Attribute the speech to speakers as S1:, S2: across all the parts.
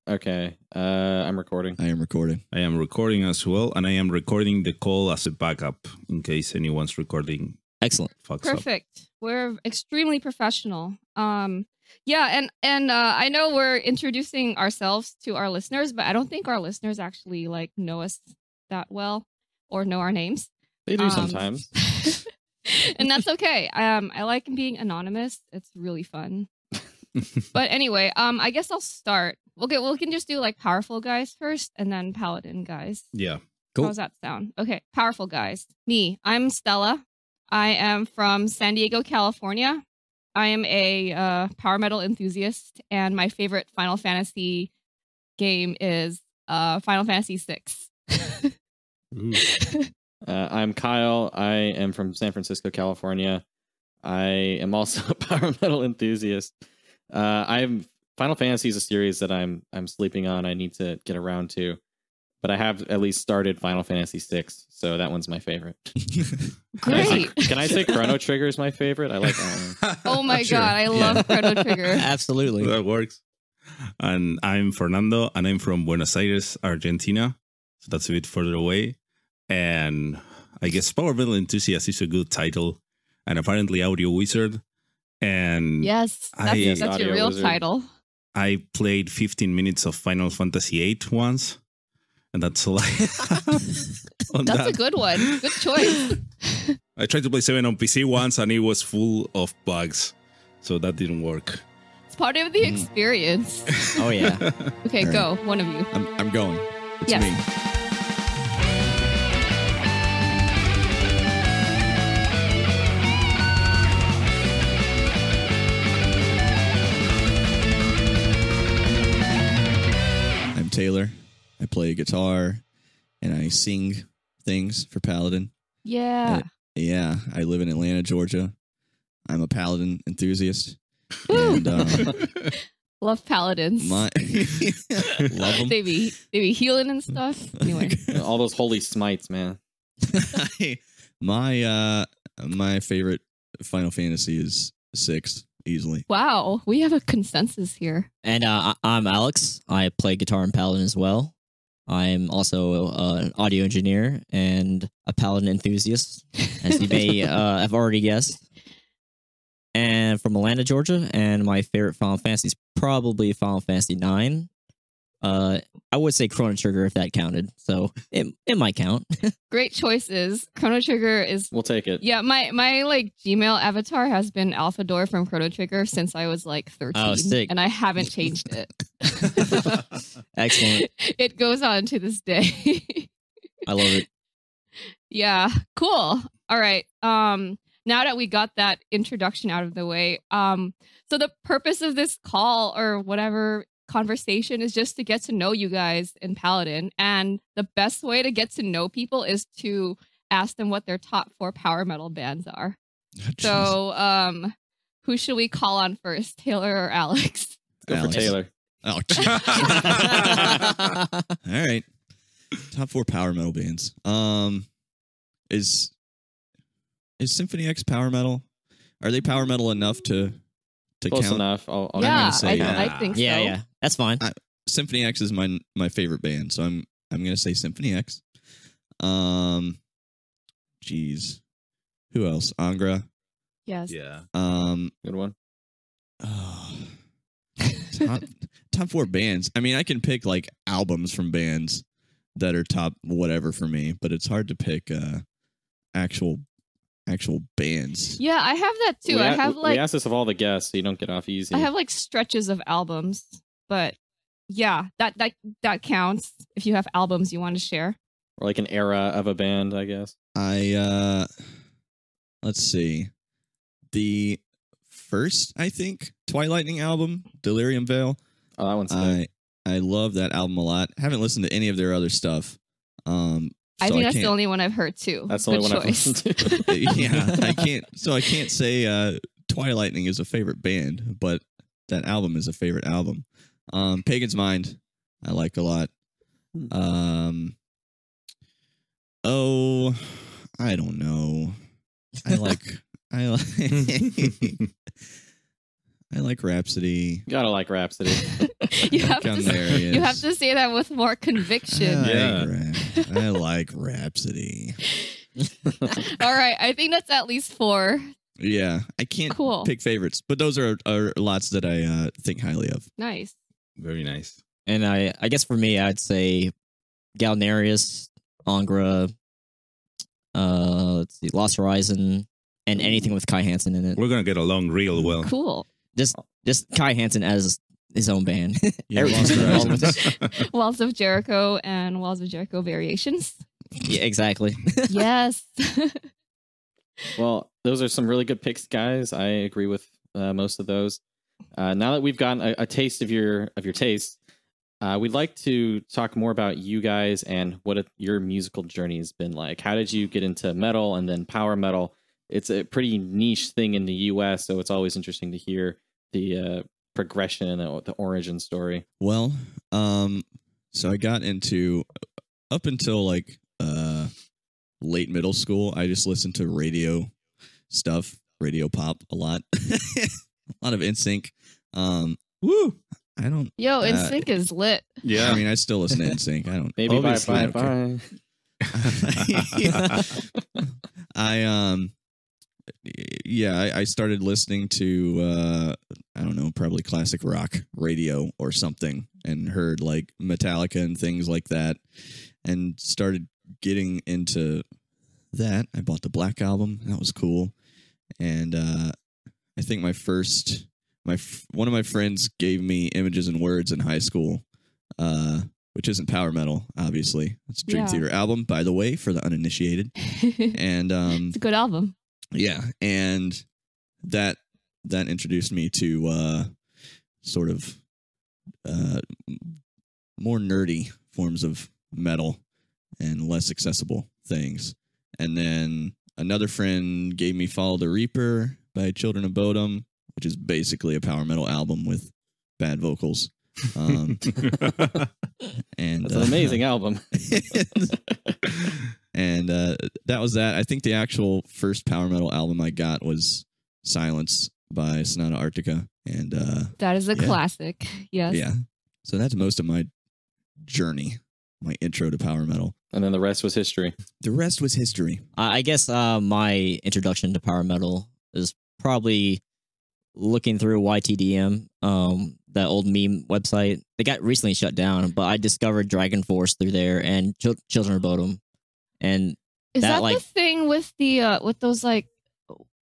S1: Okay. I'm recording.
S2: I am recording.
S3: I am recording as well, and I am recording the call as a backup in case anyone's recording.
S4: Excellent.
S5: Perfect. We're extremely professional. Yeah, and I know we're introducing ourselves to our listeners, but I don't think our listeners actually like know us that well or know our names.
S1: They do sometimes.
S5: And that's okay. I like being anonymous. It's really fun. But anyway, I guess I'll start. We can just do like powerful guys first and then paladin guys.
S3: Yeah.
S4: Cool.
S5: How does that sound? Okay, powerful guys. Me, I'm Stella. I am from San Diego, California. I am a power metal enthusiast, and my favorite Final Fantasy game is Final Fantasy VI.
S1: I'm Kyle. I am from San Francisco, California. I am also a power metal enthusiast. Final Fantasy is a series that I'm sleeping on. I need to get around to, but I have at least started Final Fantasy VI, so that one's my favorite.
S5: Great.
S1: Can I say Chrono Trigger is my favorite? I like that one.
S5: Oh my god, I love Chrono Trigger.
S4: Absolutely.
S3: That works. And I'm Fernando, and I'm from Buenos Aires, Argentina. So that's a bit further away. And I guess Power Metal Enthusiast is a good title. And apparently Audio Wizard. And
S5: Yes, that's your real title.
S3: I played 15 minutes of Final Fantasy VIII once. And that's all I have on
S5: That's
S3: that.
S5: a good one. Good choice.
S3: I tried to play 7 on PC once, and it was full of bugs. So that didn't work.
S5: It's part of the experience.
S4: Oh, yeah.
S5: Okay,
S2: All
S5: go. One of you.
S2: I'm going. It's
S5: Yes.
S2: me. I'm Taylor. I play guitar and I sing things for Paladin.
S5: Yeah.
S2: Yeah, I live in Atlanta, Georgia. I'm a Paladin enthusiast.
S5: Woo.
S2: And
S5: Love paladins.
S2: love them.
S5: They be healing and stuff. Anyway.
S1: All those holy smites, man.
S2: My favorite Final Fantasy is 6, easily.
S5: Wow, we have a consensus here.
S4: And I'm Alex. I play guitar and paladin as well. I'm also an audio engineer and a paladin enthusiast, as you may have already guessed. And from Atlanta, Georgia, and my favorite Final Fantasy is probably Final Fantasy IX. I would say Chrono Trigger if that counted, so it might count.
S5: Great choices. Chrono Trigger is.
S1: We'll take it.
S5: Yeah, my like Gmail avatar has been Alphador from Chrono Trigger since I was like 13.
S4: Oh, sick.
S5: And I haven't changed it.
S4: Excellent.
S5: It goes on to this day.
S4: I love it.
S5: Yeah, cool. All right. Now that we got that introduction out of the way, so the purpose of this call or whatever conversation is just to get to know you guys in Paladin, and the best way to get to know people is to ask them what their top 4 power metal bands are. So, who should we call on first, Taylor or Alex?
S1: Go
S2: Alex.
S1: for Taylor.
S2: Oh, all right. Top 4 power metal bands. Is Symphony X power metal? Are they power metal enough to
S1: Close
S2: count?
S1: enough. I'll
S5: Yeah,
S2: say,
S5: I think so.
S4: Yeah, that's fine.
S2: Symphony X is my favorite band, so I'm gonna say Symphony X. Geez, who else? Angra.
S5: Yes.
S3: Yeah.
S1: Good one.
S2: Top 4 bands. I mean, I can pick like albums from bands that are top whatever for me, but it's hard to pick actual bands.
S5: Yeah, I have that too. I have
S1: we
S5: like
S1: asked this of all the guests, so you don't get off easy.
S5: I have like stretches of albums, but yeah, that counts if you have albums you want to share.
S1: Or like an era of a band, I guess.
S2: Let's see. The first, I think, Twilightning album, Delirium Veil.
S1: Oh, that one's sick.
S2: I love that album a lot. Haven't listened to any of their other stuff.
S5: I think that's the only one I've heard too.
S1: That's the only one I've listened to.
S2: Yeah, I can't say Twilightning is a favorite band, but that album is a favorite album. Pagan's Mind, I like a lot. I don't know. I like I like Rhapsody.
S1: You gotta like Rhapsody.
S5: You have to
S2: Galnerius.
S5: you have to say that with more conviction.
S2: I like Rhapsody.
S5: All right, I think that's at least 4.
S2: Yeah, I can't
S5: Cool.
S2: pick favorites, but those are lots that I think highly of.
S5: Nice.
S3: Very nice.
S4: And I guess for me, I'd say Galnerius, Angra, let's see, Lost Horizon, and anything with Kai Hansen in it.
S3: We're gonna get along real well.
S5: Cool.
S4: Just Kai Hansen as his own band.
S2: Yeah,
S4: Everything
S2: Lost
S4: involved
S2: Horizon.
S4: with it.
S5: Walls of Jericho and Walls of Jericho variations.
S4: Yeah, exactly.
S5: Yes.
S1: Well, those are some really good picks, guys. I agree with most of those. Now that we've gotten a taste of your taste, we'd like to talk more about you guys and what your musical journey has been like. How did you get into metal and then power metal? It's a pretty niche thing in the U.S., so it's always interesting to hear the progression and the origin story.
S2: Well, so I got into up until like late middle school. I just listened to radio stuff, radio pop a lot, a lot of NSYNC. Woo! I don't.
S5: Yo, NSYNC is lit.
S3: Yeah.
S2: I mean, I still listen to NSYNC. I don't.
S1: Maybe
S2: Obviously,
S1: bye.
S2: I started listening to I don't know, probably classic rock radio or something, and heard like Metallica and things like that, and started getting into that. I bought the Black Album. That was cool. And I think one of my friends gave me Images and Words in high school, which isn't power metal, obviously. It's a Dream
S5: Yeah.
S2: Theater album, by the way, for the uninitiated. And
S5: It's a good album.
S2: yeah, and that introduced me to sort of more nerdy forms of metal and less accessible things. And then another friend gave me Follow the Reaper by Children of Bodom, which is basically a power metal album with bad vocals. And
S1: It's an amazing album.
S2: and that was that. I think the actual first power metal album I got was Silence by Sonata Arctica. And
S5: That is a
S2: Yeah.
S5: classic. Yes.
S2: yeah, so that's most of my journey, my intro to power metal.
S1: And then the rest was history.
S2: The rest was history.
S4: I guess my introduction to power metal is probably looking through YTDM, that old meme website. They got recently shut down, but I discovered Dragon Force through there and Children of Bodom. And
S5: Is that
S4: like
S5: the thing with the with those like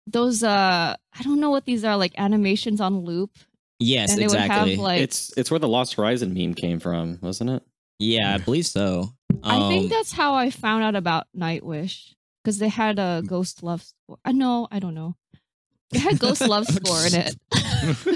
S5: those I don't know what these are, like animations on loop?
S4: yes,
S5: And they would
S4: exactly.
S5: have like
S1: It's where the Lost Horizon meme came from, wasn't it?
S4: Yeah, I believe so.
S5: I think that's how I found out about Nightwish, because they had a Ghost Love score. No, I don't know. They had Ghost Love score in it.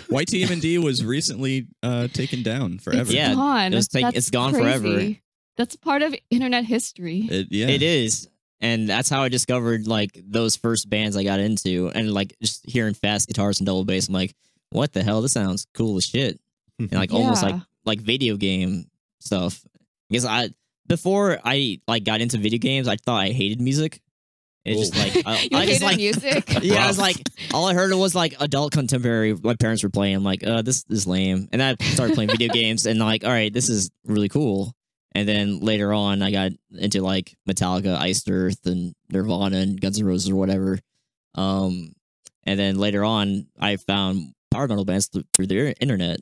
S2: YTMD was recently taken down forever.
S5: It's
S4: Yeah,
S5: gone.
S4: it's
S5: That's
S4: gone
S5: crazy.
S4: forever.
S5: That's part of internet history.
S4: It is. And that's how I discovered like those first bands I got into, and like just hearing fast guitars and double bass. I'm like, what the hell? This sounds cool as shit. And like almost
S5: Yeah.
S4: like video game stuff. Because before I like got into video games, I thought I hated music. It's just like
S5: You
S4: I just
S5: hated
S4: like
S5: music?
S4: yeah, I was like all I heard was like adult contemporary my parents were playing. I'm like, this is lame. And I started playing video games and like, all right, this is really cool. And then later on I got into like Metallica, Iced Earth, and Nirvana and Guns N' Roses or whatever. And then later on I found power metal bands through the internet.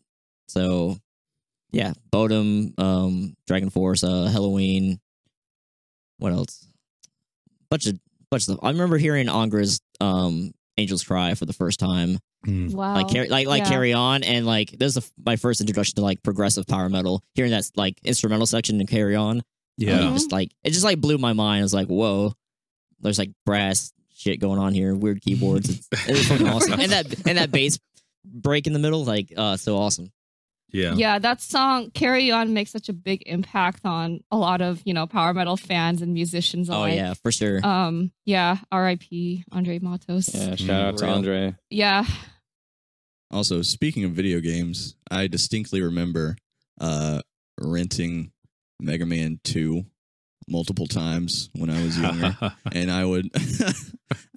S4: So yeah, Bodom, Dragon Force, Halloween. What else? Bunch of stuff. I remember hearing Angra's Angels Cry for the first time.
S5: Wow.
S4: Like
S5: Yeah.
S4: Carry On, and like this is my first introduction to like progressive power metal. Hearing that like instrumental section in Carry On,
S3: Yeah.
S4: just like it just like blew my mind. I was like, whoa, there's like brass shit going on here, weird keyboards. It was fucking awesome, and that bass break in the middle, like so awesome.
S3: Yeah.
S5: Yeah, that song "Carry On" makes such a big impact on a lot of power metal fans and musicians alike.
S4: Oh yeah, for sure.
S5: Yeah, R.I.P. Andre Matos.
S1: Yeah, shout out to
S4: Real.
S1: Andre.
S5: Yeah.
S2: Also, speaking of video games, I distinctly remember renting Mega Man 2 multiple times when I was younger. And I would,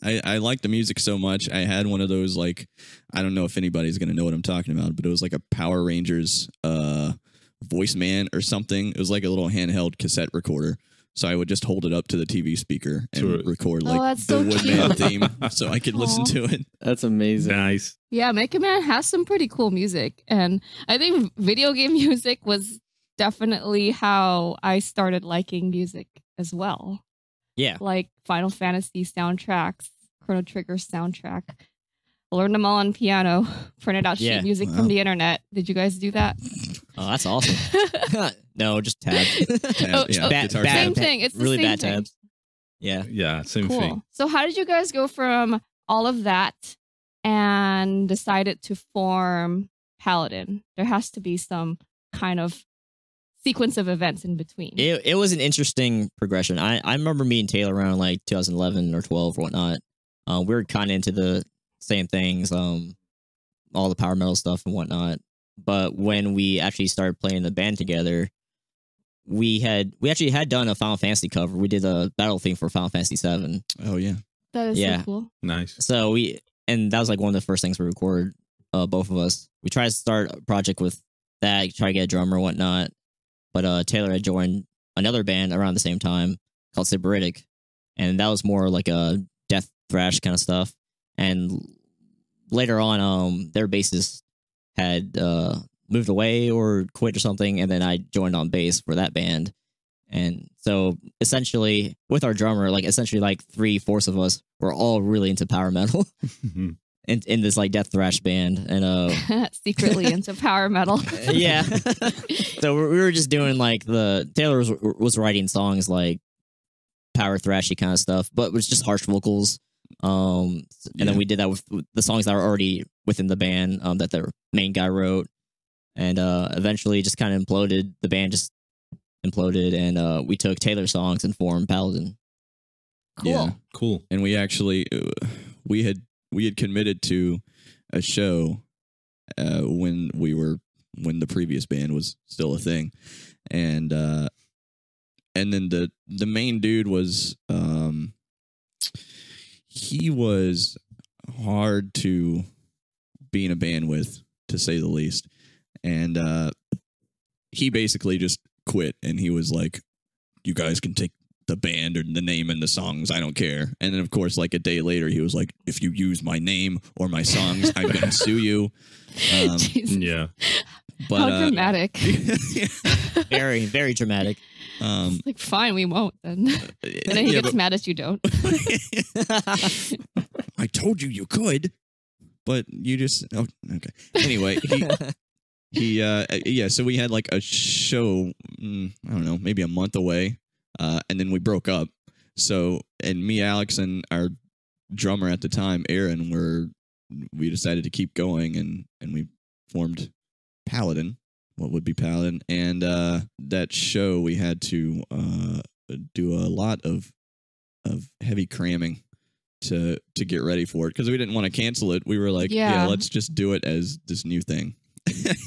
S2: I liked the music so much. I had one of those, like, I don't know if anybody's going to know what I'm talking about, but it was like a Power Rangers voice man or something. It was like a little handheld cassette recorder. So I would just hold it up to the TV speaker and record like the
S5: so
S2: Woodman theme so I could listen to it.
S1: That's amazing.
S3: Nice.
S5: Yeah, Mega Man has some pretty cool music. And I think video game music was definitely how I started liking music as well.
S4: Yeah.
S5: Like Final Fantasy soundtracks, Chrono Trigger soundtrack. Learned them all on piano, printed out sheet music from the internet. Did you guys do that?
S4: Oh, that's awesome. No, just tabs.
S5: Same thing. It's the
S4: really
S5: same
S4: bad
S5: thing.
S4: tabs. Yeah.
S3: Yeah, same
S5: Cool.
S3: thing.
S5: So how did you guys go from all of that and decided to form Paladin? There has to be some kind of sequence of events in between.
S4: It was an interesting progression. I remember meeting Taylor around like 2011 or 12 or whatnot. We were kind of into the same things, all the power metal stuff and whatnot. But when we actually started playing the band together, we actually had done a Final Fantasy cover. We did a battle theme for Final Fantasy 7.
S2: Oh, yeah.
S5: That is
S4: Yeah.
S5: so cool.
S3: Nice.
S4: So and that was like one of the first things we recorded, both of us. We tried to start a project with that, try to get a drummer and whatnot. But Taylor had joined another band around the same time called Sybaritic. And that was more like a death thrash kind of stuff. And later on, their bassist had moved away or quit or something, and then I joined on bass for that band. And so essentially, with our drummer, like 3/4 of us were all really into power metal in this like death thrash band, and
S5: Secretly into power metal.
S4: yeah. So we were just doing like Taylor was writing songs like power thrashy kind of stuff, but it was just harsh vocals. And then we did that with the songs that were already within the band that the main guy wrote, and eventually just kind of imploded. The band just imploded, and we took Taylor's songs and formed Paladin.
S5: Cool.
S2: Yeah.
S3: Cool.
S2: And we actually we had committed to a show when the previous band was still a thing, and then the main dude was he was hard to be in a band with, to say the least. And he basically just quit, and he was like, you guys can take the band or the name and the songs, I don't care. And then, of course, like a day later, he was like, if you use my name or my songs, I'm going to sue you.
S3: Yeah.
S2: But,
S5: How dramatic.
S4: Very, very dramatic.
S5: It's like, fine, we won't then. And then he gets mad at you don't.
S2: I told you could, but you just okay. Anyway, so we had like a show, I don't know, maybe a month away, and then we broke up. So, and me, Alex, and our drummer at the time, Aaron, we decided to keep going, and we formed Paladin. What would be Paladin? And that show, we had to do a lot of heavy cramming to get ready for it, because we didn't want to cancel it. We were like, yeah, let's just do it as this new thing.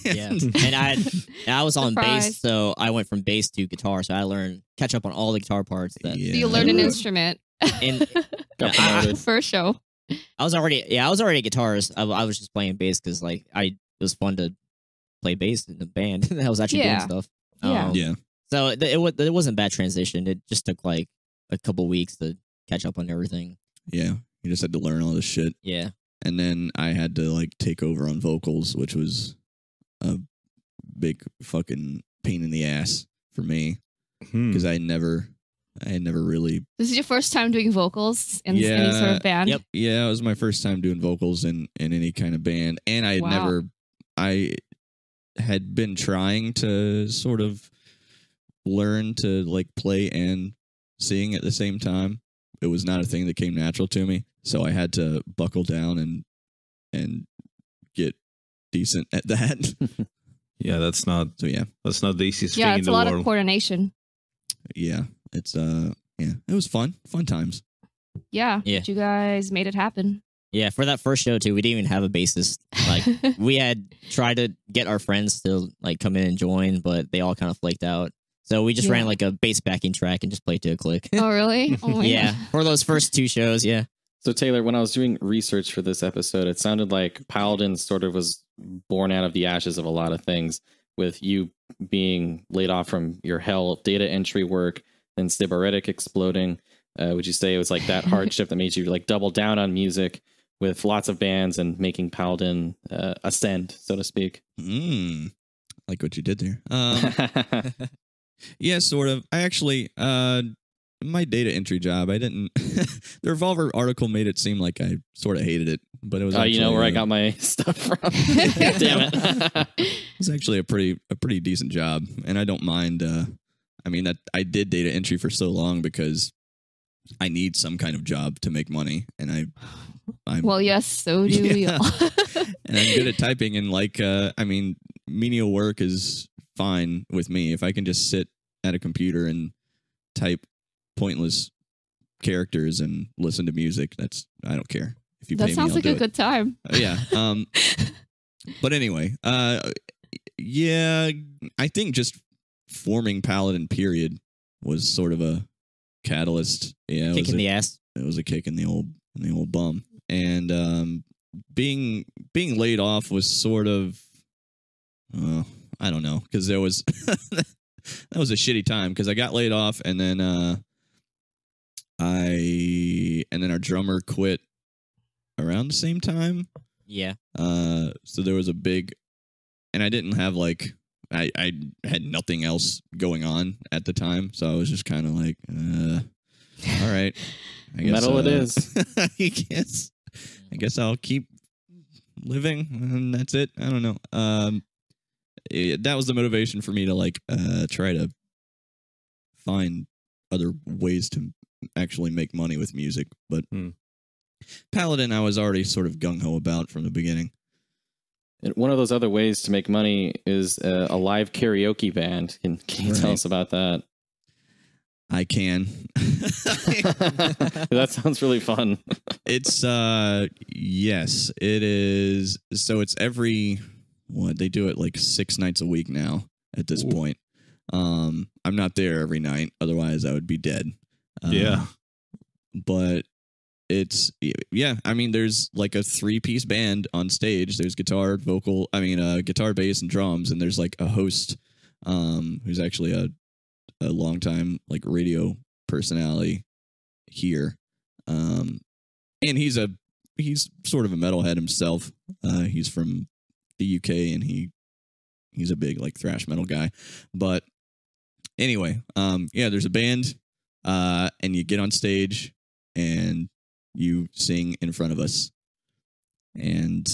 S4: Yeah. And I was on
S5: Surprise.
S4: bass, so I went from bass to guitar. So I catch up on all the guitar parts.
S5: So you learned an instrument.
S4: And
S5: First show.
S4: I was already a guitarist. I was just playing bass because like it was fun to play bass in the band. I was actually doing stuff.
S5: Yeah.
S4: So it wasn't a bad transition. It just took like a couple weeks to catch up on everything.
S2: Yeah, you just had to learn all this shit.
S4: Yeah.
S2: And then I had to like take over on vocals, which was a big fucking pain in the ass for me, because I had never really.
S5: This is your first time doing vocals in any sort of band?
S4: Yep.
S2: Yeah, it was my first time doing vocals in any kind of band, and I had been trying to sort of learn to like play and sing at the same time. It was not a thing that came natural to me, so I had to buckle down and get decent at that.
S3: Yeah, that's not the easiest thing in the world.
S5: Yeah, it's a lot of coordination.
S2: Yeah, it's it was fun times.
S5: Yeah, but you guys made it happen.
S4: Yeah, for that first show too, we didn't even have a bassist. Like we had tried to get our friends to like come in and join, but they all kind of flaked out. So we just ran
S5: Yeah.
S4: like a bass backing track and just played to a click.
S5: Oh, really? Oh my
S4: Yeah,
S5: God.
S4: for those first 2 shows, yeah.
S1: So Taylor, when I was doing research for this episode, it sounded like Paladin sort of was born out of the ashes of a lot of things, with you being laid off from your hell data entry work, then Sybaretic exploding. Would you say it was like that hardship that made you like double down on music with lots of bands and making Paladin ascend, so to speak?
S2: Like what you did there. Yeah, sort of. I actually, my data entry job, I didn't. The Revolver article made it seem like I sort of hated it, but it was.
S1: Oh, you know
S2: actually,
S1: where I got my stuff from? Damn it!
S2: It was actually a pretty decent job, and I don't mind. I mean, that I did data entry for so long because I need some kind of job to make money, and I'm
S5: Well, yes, so do we
S2: Yeah.
S5: all.
S2: and I'm good at typing, and like, I mean, menial work is fine with me if I can just sit at a computer and type pointless characters and listen to music. I don't care if you pay
S5: That
S2: me.
S5: sounds
S2: I'll
S5: like
S2: do
S5: a
S2: it.
S5: good time.
S2: Yeah. But anyway, yeah, I think just forming Paladin period was sort of a catalyst. Yeah, it
S4: Kick
S2: was
S4: in
S2: a,
S4: the ass.
S2: it was a kick in the old bum. And being laid off was sort of I don't know, because there was that was a shitty time because I got laid off, and then our drummer quit around the same time.
S4: Yeah.
S2: So there was a big, and I didn't have like, I had nothing else going on at the time. So I was just kind of like, all right, I guess,
S1: Metal it is.
S2: I guess I'll keep living, and that's it. I don't know. That was the motivation for me to like, try to find other ways to actually make money with music. But Paladin, I was already sort of gung-ho about from the beginning.
S1: And one of those other ways to make money is a live karaoke band. Can you tell
S2: Right.
S1: us about that?
S2: I can.
S1: That sounds really fun.
S2: It's yes, it is. So it's every they do it like 6 nights a week now at this point. I'm not there every night, otherwise I would be dead.
S3: Yeah.
S2: But it's I mean, there's like a 3-piece band on stage. There's guitar, bass, and drums, and there's like a host who's actually a longtime like radio personality here. And he's sort of a metalhead himself. He's from the UK, and he's a big like thrash metal guy. But anyway, there's a band, and you get on stage and you sing in front of us, and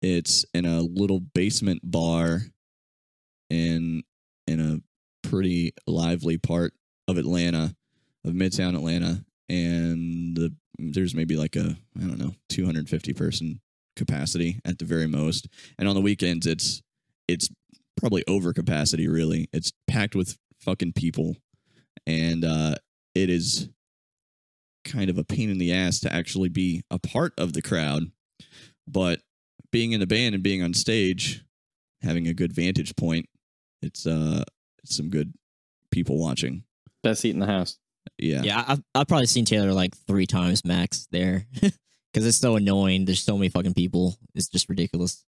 S2: it's in a little basement bar in a pretty lively part of Atlanta, of Midtown Atlanta, and there's maybe like a 250 person capacity at the very most, and on the weekends it's probably over capacity. Really, it's packed with fucking people, and it is kind of a pain in the ass to actually be a part of the crowd, but being in the band and being on stage, having a good vantage point, it's some good people watching.
S1: Best seat in the house.
S4: Yeah, I've probably seen Taylor like 3 times max there. Because it's so annoying. There's so many fucking people. It's just ridiculous.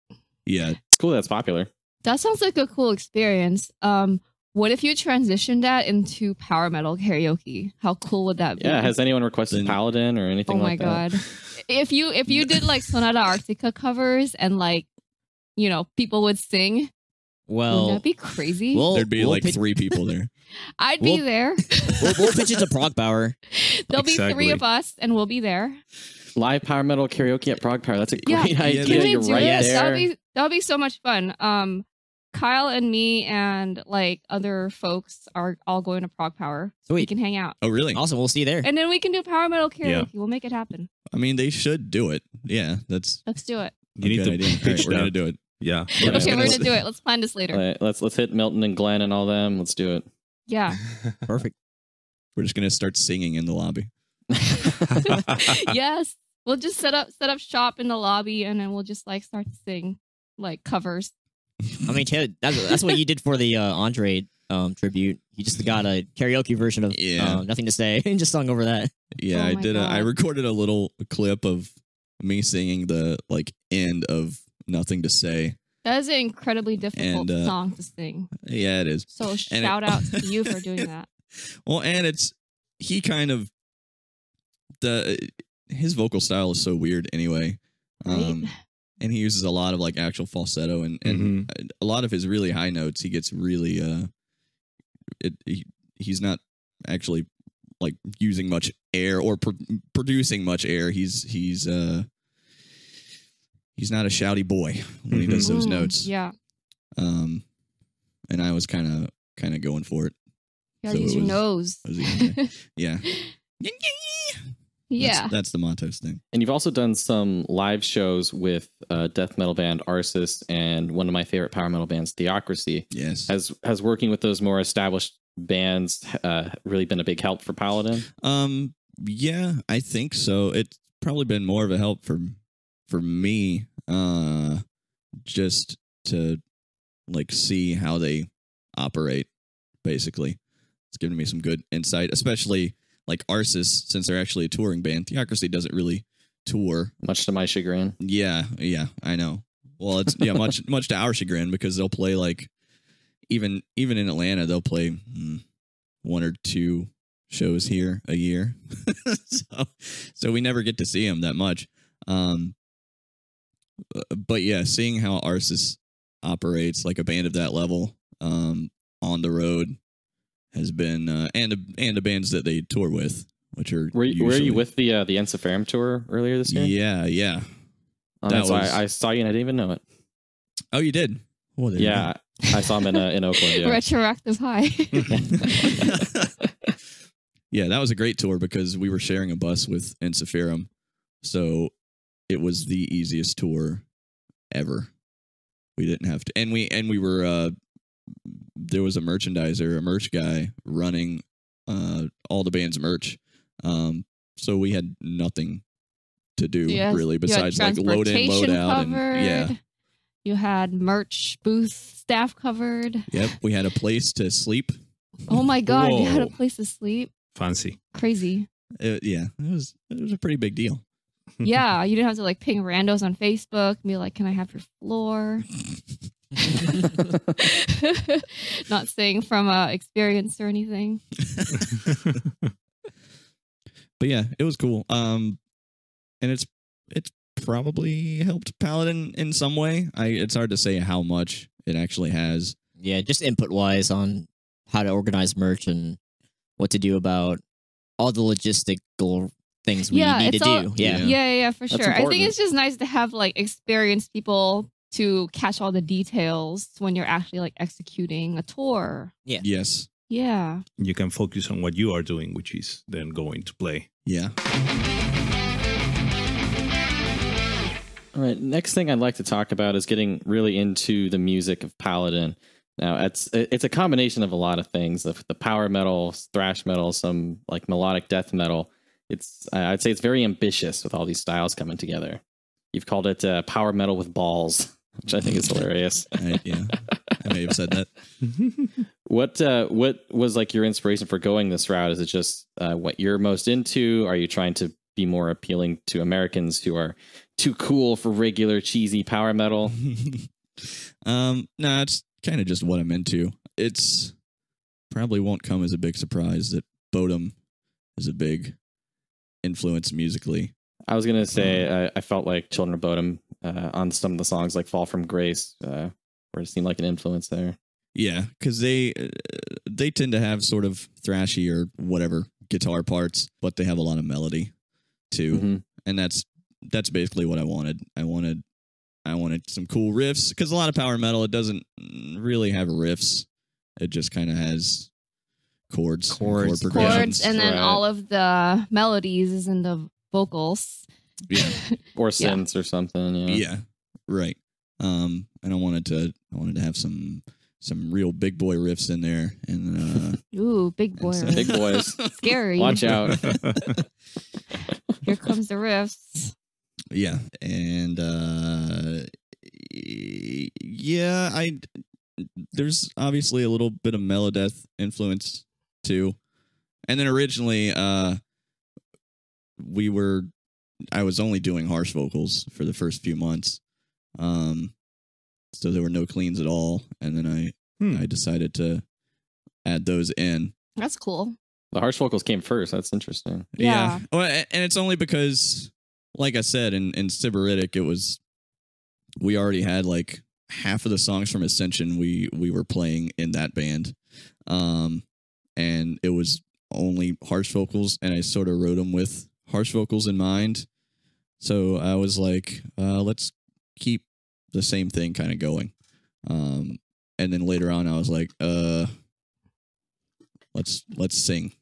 S2: Yeah.
S1: It's cool that's popular.
S5: That sounds like a cool experience. What if you transitioned that into power metal karaoke? How cool would that be?
S1: Yeah, has anyone requested Paladin or anything
S5: Oh my
S1: like that?
S5: god. If you did like Sonata Arctica covers and like, people would sing,
S4: Well,
S5: wouldn't that be crazy?
S2: There'd be like
S4: pitch,
S2: 3 people there.
S5: I'd be there.
S4: we'll pitch it to Prog Power.
S5: There'll be 3
S3: Exactly.
S5: of us and we'll be there.
S1: Live power metal karaoke at Prague Power. That's a
S5: Yeah.
S1: great idea.
S5: Can we
S1: You're
S5: do
S1: right
S5: it?
S1: there.
S5: That would be so much fun. Kyle and me and like other folks are all going to Prague Power. So we
S4: Sweet.
S5: can hang out.
S2: Oh, really?
S4: Awesome. We'll see you there.
S5: And then we can do power metal karaoke.
S3: Yeah.
S5: We'll make it happen.
S2: I mean, they should do it. Yeah, that's
S5: Let's do it.
S3: You need
S2: good
S3: to
S2: idea. All
S3: pitch
S2: right, we're
S3: that.
S2: gonna do it.
S3: Yeah.
S1: Yeah.
S5: Okay, we're gonna do it. Let's plan this later.
S1: Let's hit Milton and Glenn and all them. Let's do it.
S5: Yeah.
S4: Perfect.
S2: We're just gonna start singing in the lobby.
S5: Yes. We'll just set up shop in the lobby and then we'll just like start to sing like covers.
S4: I mean, Taylor, that's what you did for the Andre tribute. He just got a karaoke version of Nothing to Say and just sung over that.
S2: Yeah,
S5: Oh
S2: I
S5: my
S2: did. I
S5: God.
S2: recorded a little clip of me singing the end of Nothing to Say.
S5: That is an incredibly difficult
S2: And,
S5: song to sing.
S2: Yeah, it is.
S5: So
S2: And
S5: shout out to you for doing that.
S2: Well, and he kind of his vocal style is so weird anyway.
S5: Right?
S2: And he uses a lot of actual falsetto and a lot of his really high notes. He gets really he's not actually using much air or producing much air. He's not a shouty boy when he does those notes.
S5: Yeah.
S2: And I was kind of going for it.
S5: You gotta use your nose.
S2: Yeah.
S5: Yeah.
S2: That's the Montos thing.
S1: And you've also done some live shows with death metal band Arsis and one of my favorite power metal bands, Theocracy.
S2: Yes.
S1: Has working with those more established bands really been a big help for Paladin?
S2: Yeah, I think so. It's probably been more of a help for me, just to see how they operate. Basically, it's given me some good insight, especially Arsis, since they're actually a touring band. Theocracy doesn't really tour,
S1: Much to my chagrin.
S2: Yeah, I know. Well, it's much to our chagrin, because they'll play even in Atlanta, they'll play 1 or 2 shows here a year. so we never get to see them that much. But yeah, seeing how Arsis operates, a band of that level, on the road has been, and the bands that they tour with, which are
S1: Were
S2: usually,
S1: you with the Ensiferum tour earlier this year?
S2: Yeah.
S1: Oh,
S2: That
S1: that's why
S2: was-
S1: I saw you and I didn't even know it.
S2: Oh, you did? Well, there you
S1: Yeah, I saw him in Oakland. Yeah.
S5: Retroactive high.
S2: Yeah, that was a great tour because we were sharing a bus with Ensiferum, so it was the easiest tour ever. We didn't have to, and we were there was a merch guy running all the band's merch, so we had nothing to do really besides load in, load out, and
S5: you had merch booth staff covered.
S2: Yep, we had a place to sleep.
S5: Oh my God, you had a
S3: Whoa.
S5: place to sleep.
S3: Fancy.
S5: Crazy.
S2: It was a pretty big deal.
S5: Yeah, you didn't have to ping randos on Facebook and be like, "Can I have your floor?" Not saying from experience or anything.
S2: But yeah, it was cool. And it's probably helped Paladin in some way. It's hard to say how much it actually has.
S4: Yeah, just input wise on how to organize merch and what to do about all the logistical things we need to do.
S5: Yeah, for
S1: That's
S5: sure. I think
S1: important.
S5: it's just nice to have experienced people to catch all the details when you're actually executing a tour.
S2: Yes.
S5: Yeah.
S3: You can focus on what you are doing, which is then going to play.
S2: Yeah.
S1: All right. Next thing I'd like to talk about is getting really into the music of Paladin. Now, it's a combination of a lot of things: the power metal, thrash metal, some melodic death metal. I'd say it's very ambitious with all these styles coming together. You've called it power metal with balls, which I think is hilarious.
S2: I may have said that.
S1: What was your inspiration for going this route? Is it just what you're most into? Are you trying to be more appealing to Americans who are too cool for regular cheesy power metal?
S2: No, it's kind of just what I'm into. It's probably won't come as a big surprise that Bodum is a big influence musically.
S1: I was gonna say I felt like Children of Bodom on some of the songs, like "Fall from Grace," where it seemed like an influence there.
S2: Yeah, because they tend to have sort of thrashy or whatever guitar parts, but they have a lot of melody too,
S1: Mhm.
S2: and that's basically what I wanted. I wanted some cool riffs, because a lot of power metal, it doesn't really have riffs. It just kind of has chord progressions.
S5: Chords, and then
S1: Right.
S5: all of the melodies is in the vocals.
S2: Yeah.
S1: Or synths or something. Yeah.
S2: Yeah, right. And I wanted to have some real big boy riffs in there, and
S5: Ooh, big boy.
S2: so-
S5: riff.
S1: Big boys.
S5: Scary.
S1: Watch out.
S5: Here comes the riffs.
S2: yeah, and yeah, there's obviously a little bit of Melodeath influence too. And then originally, I was only doing harsh vocals for the first few months. So there were no cleans at all. And then I decided to add those in.
S5: That's cool.
S1: The harsh vocals came first. That's interesting.
S5: Yeah.
S2: Well, and it's only because, like I said, in Sybaritic, we already had like half of the songs from Ascension we were playing in that band. And it was only harsh vocals, and I sort of wrote them with harsh vocals in mind. So I was like, let's keep the same thing kind of going. And then later on, I was like, let's sing.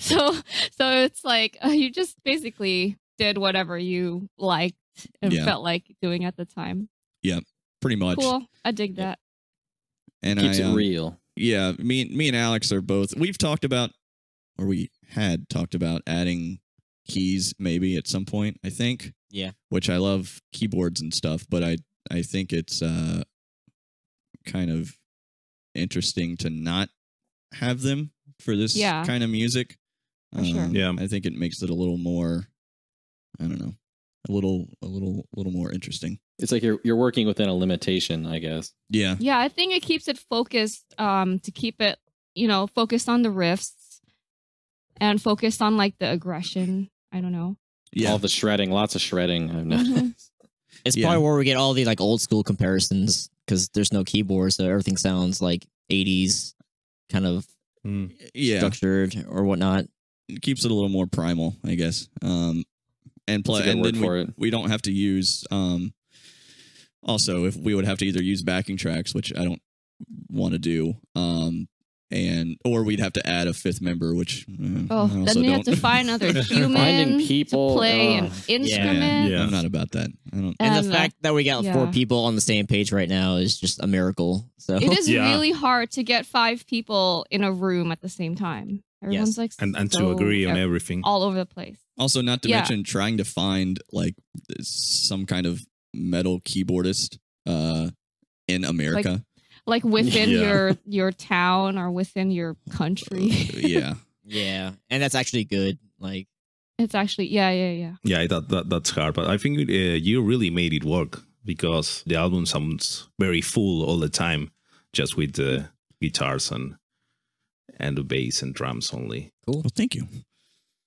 S5: So it's like you just basically did whatever you liked and felt like doing at the time.
S2: Yeah, pretty much.
S5: Cool. I dig that.
S2: And
S1: Keeps it real.
S2: Yeah, me and Alex are both. We had talked about adding keys maybe at some point, I think.
S4: Yeah.
S2: Which I love keyboards and stuff, but I think it's kind of interesting to not have them for this kind of music.
S5: For sure.
S3: Yeah.
S2: I think it makes it a little more, I don't know, a little more interesting.
S1: It's like you're working within a limitation, I guess.
S2: Yeah.
S5: Yeah, I think it keeps it focused to keep it, focused on the riffs and focused on like the aggression. I don't know.
S2: Yeah.
S1: All the shredding, lots of shredding. I've noticed.
S4: It's probably where we get all the like old school comparisons because there's no keyboard, so everything sounds like 80s kind of structured or whatnot.
S2: It keeps it a little more primal, I guess. And then we don't have to use. Also, if we would have to either use backing tracks, which I don't want to do, or we'd have to add a fifth member, which
S5: then you have to find another human
S1: people
S5: to play an instrument.
S2: Yeah, I'm not about that. I don't.
S4: And the fact that we got 4 people on the same page right now is just a miracle. So
S5: it is really hard to get 5 people in a room at the same time. Everyone's like
S3: and to agree on everything,
S5: all over the place.
S2: Also, not to mention trying to find like some kind of metal keyboardist in America.
S5: Like within your town or within your country.
S4: Yeah, and that's actually good. Like,
S5: it's actually yeah.
S3: Yeah, that's hard, but I think you really made it work because the album sounds very full all the time, just with the guitars and the bass and drums only.
S4: Cool.
S2: Well, thank you.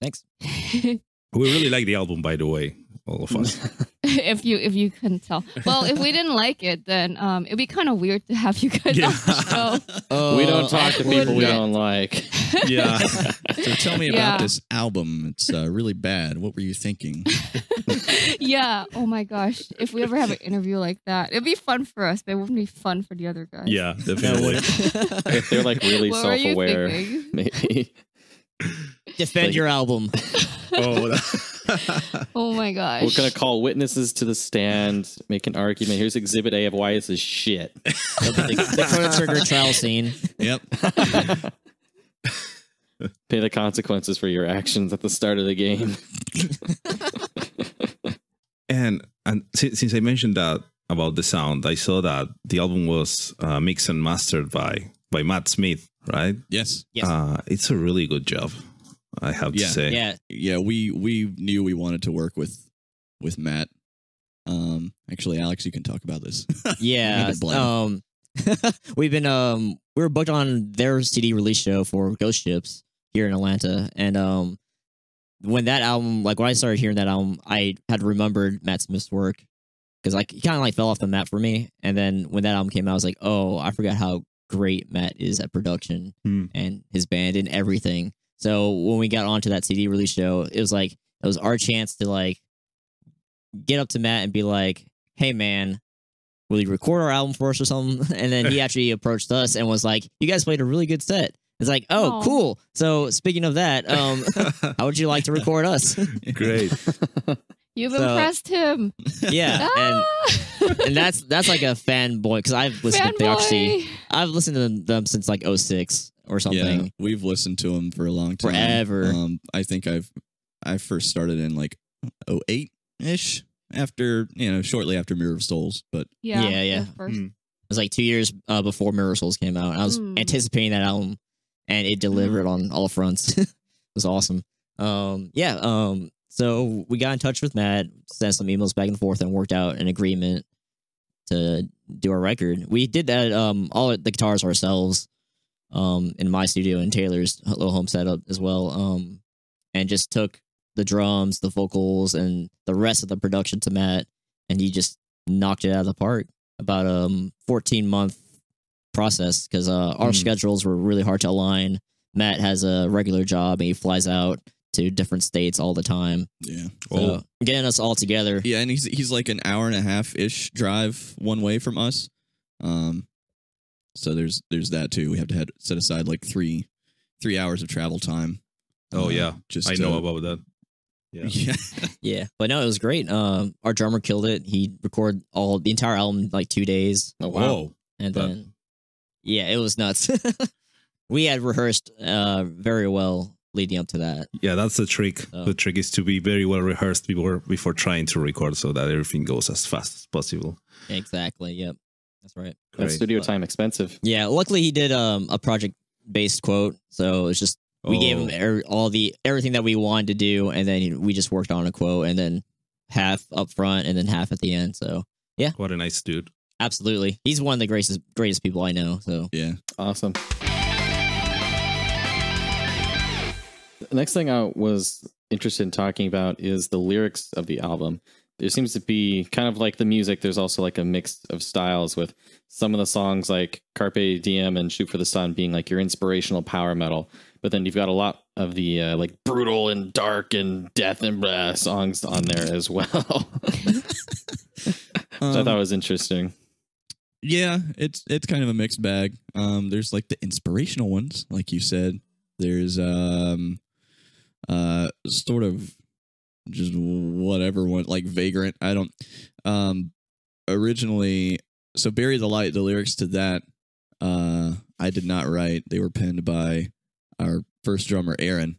S4: Thanks.
S3: We really like the album, by the way, all of us.
S5: if you couldn't tell. Well, if we didn't like it, then it'd be kind of weird to have you guys on the show.
S1: We don't talk to people we don't like.
S3: Yeah.
S2: So tell me about this album. It's really bad. What were you thinking?
S5: Yeah. Oh my gosh. If we ever have an interview like that, it'd be fun for us, but it wouldn't be fun for the other guys.
S3: Yeah, definitely.
S1: If they're like really
S5: What were you
S1: self-aware,
S5: thinking?
S1: maybe.
S4: Defend your album.
S5: Oh my gosh.
S1: We're going to call witnesses to the stand, make an argument. Here's exhibit A of why this is shit.
S4: The Chrono Trigger trial scene.
S2: Yep.
S1: Pay the consequences for your actions at the start of the game.
S3: And since I mentioned that about the sound, I saw that the album was mixed and mastered by Matt Smith, right?
S2: Yes.
S3: It's a really good job, I have to say.
S2: Yeah. We knew we wanted to work with Matt. Actually, Alex, you can talk about this.
S4: Yeah. We were booked on their CD release show for Ghost Ships here in Atlanta, and when that album, like when I started hearing that album, I had remembered Matt Smith's work because like he kind of like fell off the map for me. And then when that album came out, I was like, oh, I forgot how great Matt is at production and his band and everything. So when we got onto that CD release show, it was our chance to like get up to Matt and be like, hey man, will you record our album for us or something? And then he actually approached us and was like, you guys played a really good set. It's like, oh, cool. So speaking of that, how would you like to record us?
S3: Great.
S5: You've impressed him.
S4: Yeah. And that's like a fanboy because I've listened to Theocracy. I've listened to them since like 06 or something.
S2: Yeah, we've listened to them for a long time.
S4: Forever.
S2: I think I first started in like 08-ish after, shortly after Mirror of Souls. But
S5: yeah.
S4: Yeah.
S5: First.
S4: was like 2 years before Mirror Souls came out. I was anticipating that album, and it delivered on all fronts. It was awesome. So we got in touch with Matt, sent some emails back and forth, and worked out an agreement to do our record. We did that all the guitars ourselves in my studio and Taylor's little home setup as well, and just took the drums, the vocals, and the rest of the production to Matt, and he just knocked it out of the park. About a 14-month process because our schedules were really hard to align. Matt has a regular job and he flies out to different states all the time.
S2: Yeah.
S4: So getting us all together.
S2: Yeah, and he's like an hour and a half-ish drive one way from us. So there's that too. We have to set aside like three hours of travel time.
S3: Oh yeah,
S2: just
S3: I know about that. Yeah.
S4: Yeah, but no, it was great. Our drummer killed it. He recorded the entire album in like 2 days.
S1: Oh wow!
S4: And then, yeah, it was nuts. We had rehearsed very well leading up to that.
S3: Yeah, that's the trick. The trick is to be very well rehearsed before trying to record, so that everything goes as fast as possible.
S4: Exactly. Yep. That's right.
S1: That studio time expensive.
S4: Yeah. Luckily, he did a project-based quote, so it's just we gave him everything that we wanted to do, and then we just worked on a quote, and then half up front, and then half at the end. So yeah,
S3: what a nice dude.
S4: Absolutely, he's one of the greatest people I know. So
S2: yeah,
S1: awesome. The next thing I was interested in talking about is the lyrics of the album. There seems to be kind of like the music. There's also like a mix of styles with some of the songs like Carpe Diem and Shoot for the Sun being like your inspirational power metal. But then you've got a lot of the like brutal and dark and death and songs on there as well. Which I thought was interesting.
S2: Yeah, it's kind of a mixed bag. There's like the inspirational ones, like you said. There's sort of just whatever one, like Vagrant. I don't originally, so Bury the Light, the lyrics to that I did not write. They were penned by our first drummer Aaron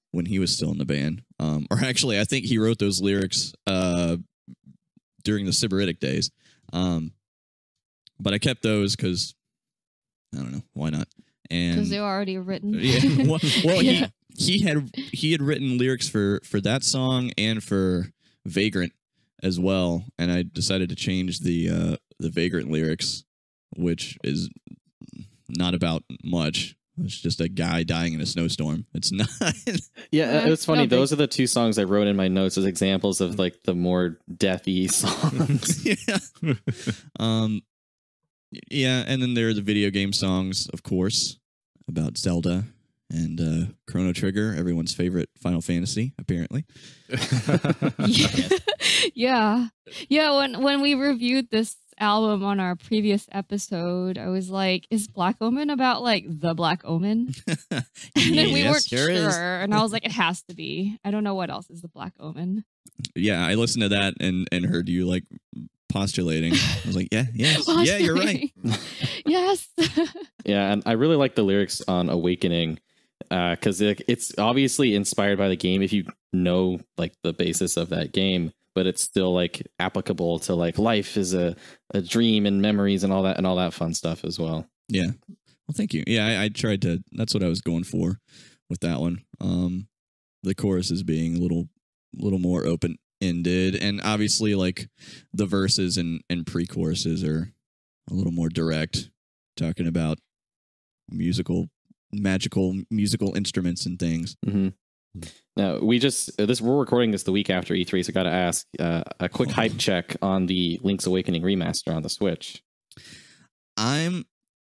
S2: when he was still in the band. Or actually I think he wrote those lyrics during the Sybaritic days. But I kept those because I don't know, why not? And
S5: because they were already written.
S2: Yeah, well yeah. He had written lyrics for that song and for Vagrant as well, and I decided to change the Vagrant lyrics, which is not about much. It's just a guy dying in a snowstorm. It's not.
S1: Yeah, it's funny. Those are the two songs I wrote in my notes as examples of like the more deathy songs.
S2: Yeah. Yeah, and then there are the video game songs, of course, about Zelda and Chrono Trigger, everyone's favorite Final Fantasy, apparently.
S5: Yeah. When we reviewed this album on our previous episode, I was like, is Black Omen about like the Black Omen? And then we weren't sure, and I was like, it has to be. I don't know what else is the Black Omen.
S2: Yeah, I listened to that and heard you like postulating. I was like, yeah, you're right.
S5: Yes.
S1: Yeah, and I really like the lyrics on Awakening because it's obviously inspired by the game if you know like the basis of that game, but it's still like applicable to like life is a dream and memories and all that fun stuff as well.
S2: Yeah. Well, thank you. Yeah, I tried to. That's what I was going for with that one. The chorus is being a little more open-ended, and obviously like the verses and pre-choruses are a little more direct, talking about magical musical instruments and things.
S1: Mm-hmm. Now we're recording this the week after E3, so I got to ask a quick hype check on the Link's Awakening remaster on the Switch.
S2: I'm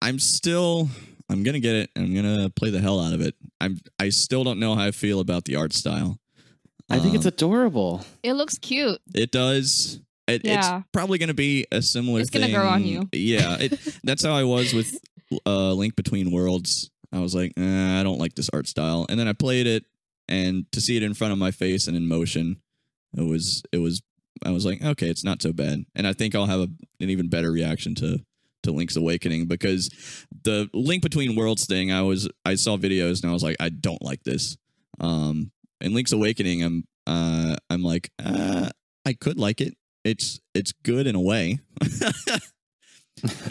S2: gonna get it and I'm gonna play the hell out of it. I still don't know how I feel about the art style.
S1: I think it's adorable.
S5: It looks cute.
S2: It does. It's probably going to be a similar thing.
S5: It's going to grow on you.
S2: Yeah. That's how I was with Link Between Worlds. I was like, I don't like this art style. And then I played it, and to see it in front of my face and in motion, I was like, okay, it's not so bad. And I think I'll have an even better reaction to Link's Awakening, because the Link Between Worlds thing, I saw videos and I was like, I don't like this. And Link's Awakening, I'm like, I could like it. It's good in a way.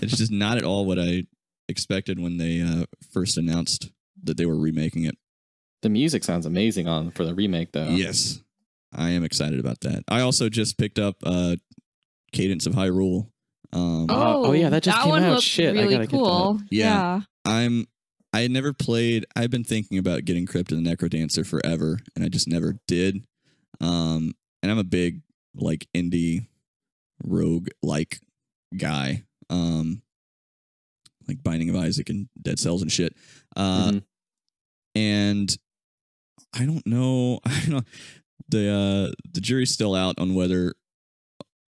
S2: It's just not at all what I expected when they first announced that they were remaking it.
S1: The music sounds amazing for the remake, though.
S2: Yes, I am excited about that. I also just picked up Cadence of Hyrule.
S1: Oh, yeah, that just came
S5: one
S1: out.
S5: Looks
S1: Shit, I
S5: really
S1: gotta get
S5: cool.
S1: that.
S2: Yeah. I had never played. I've been thinking about getting Crypt of the Necrodancer forever, and I just never did. And I'm a big like indie rogue like guy, like Binding of Isaac and Dead Cells and shit. And I don't know. The jury's still out on whether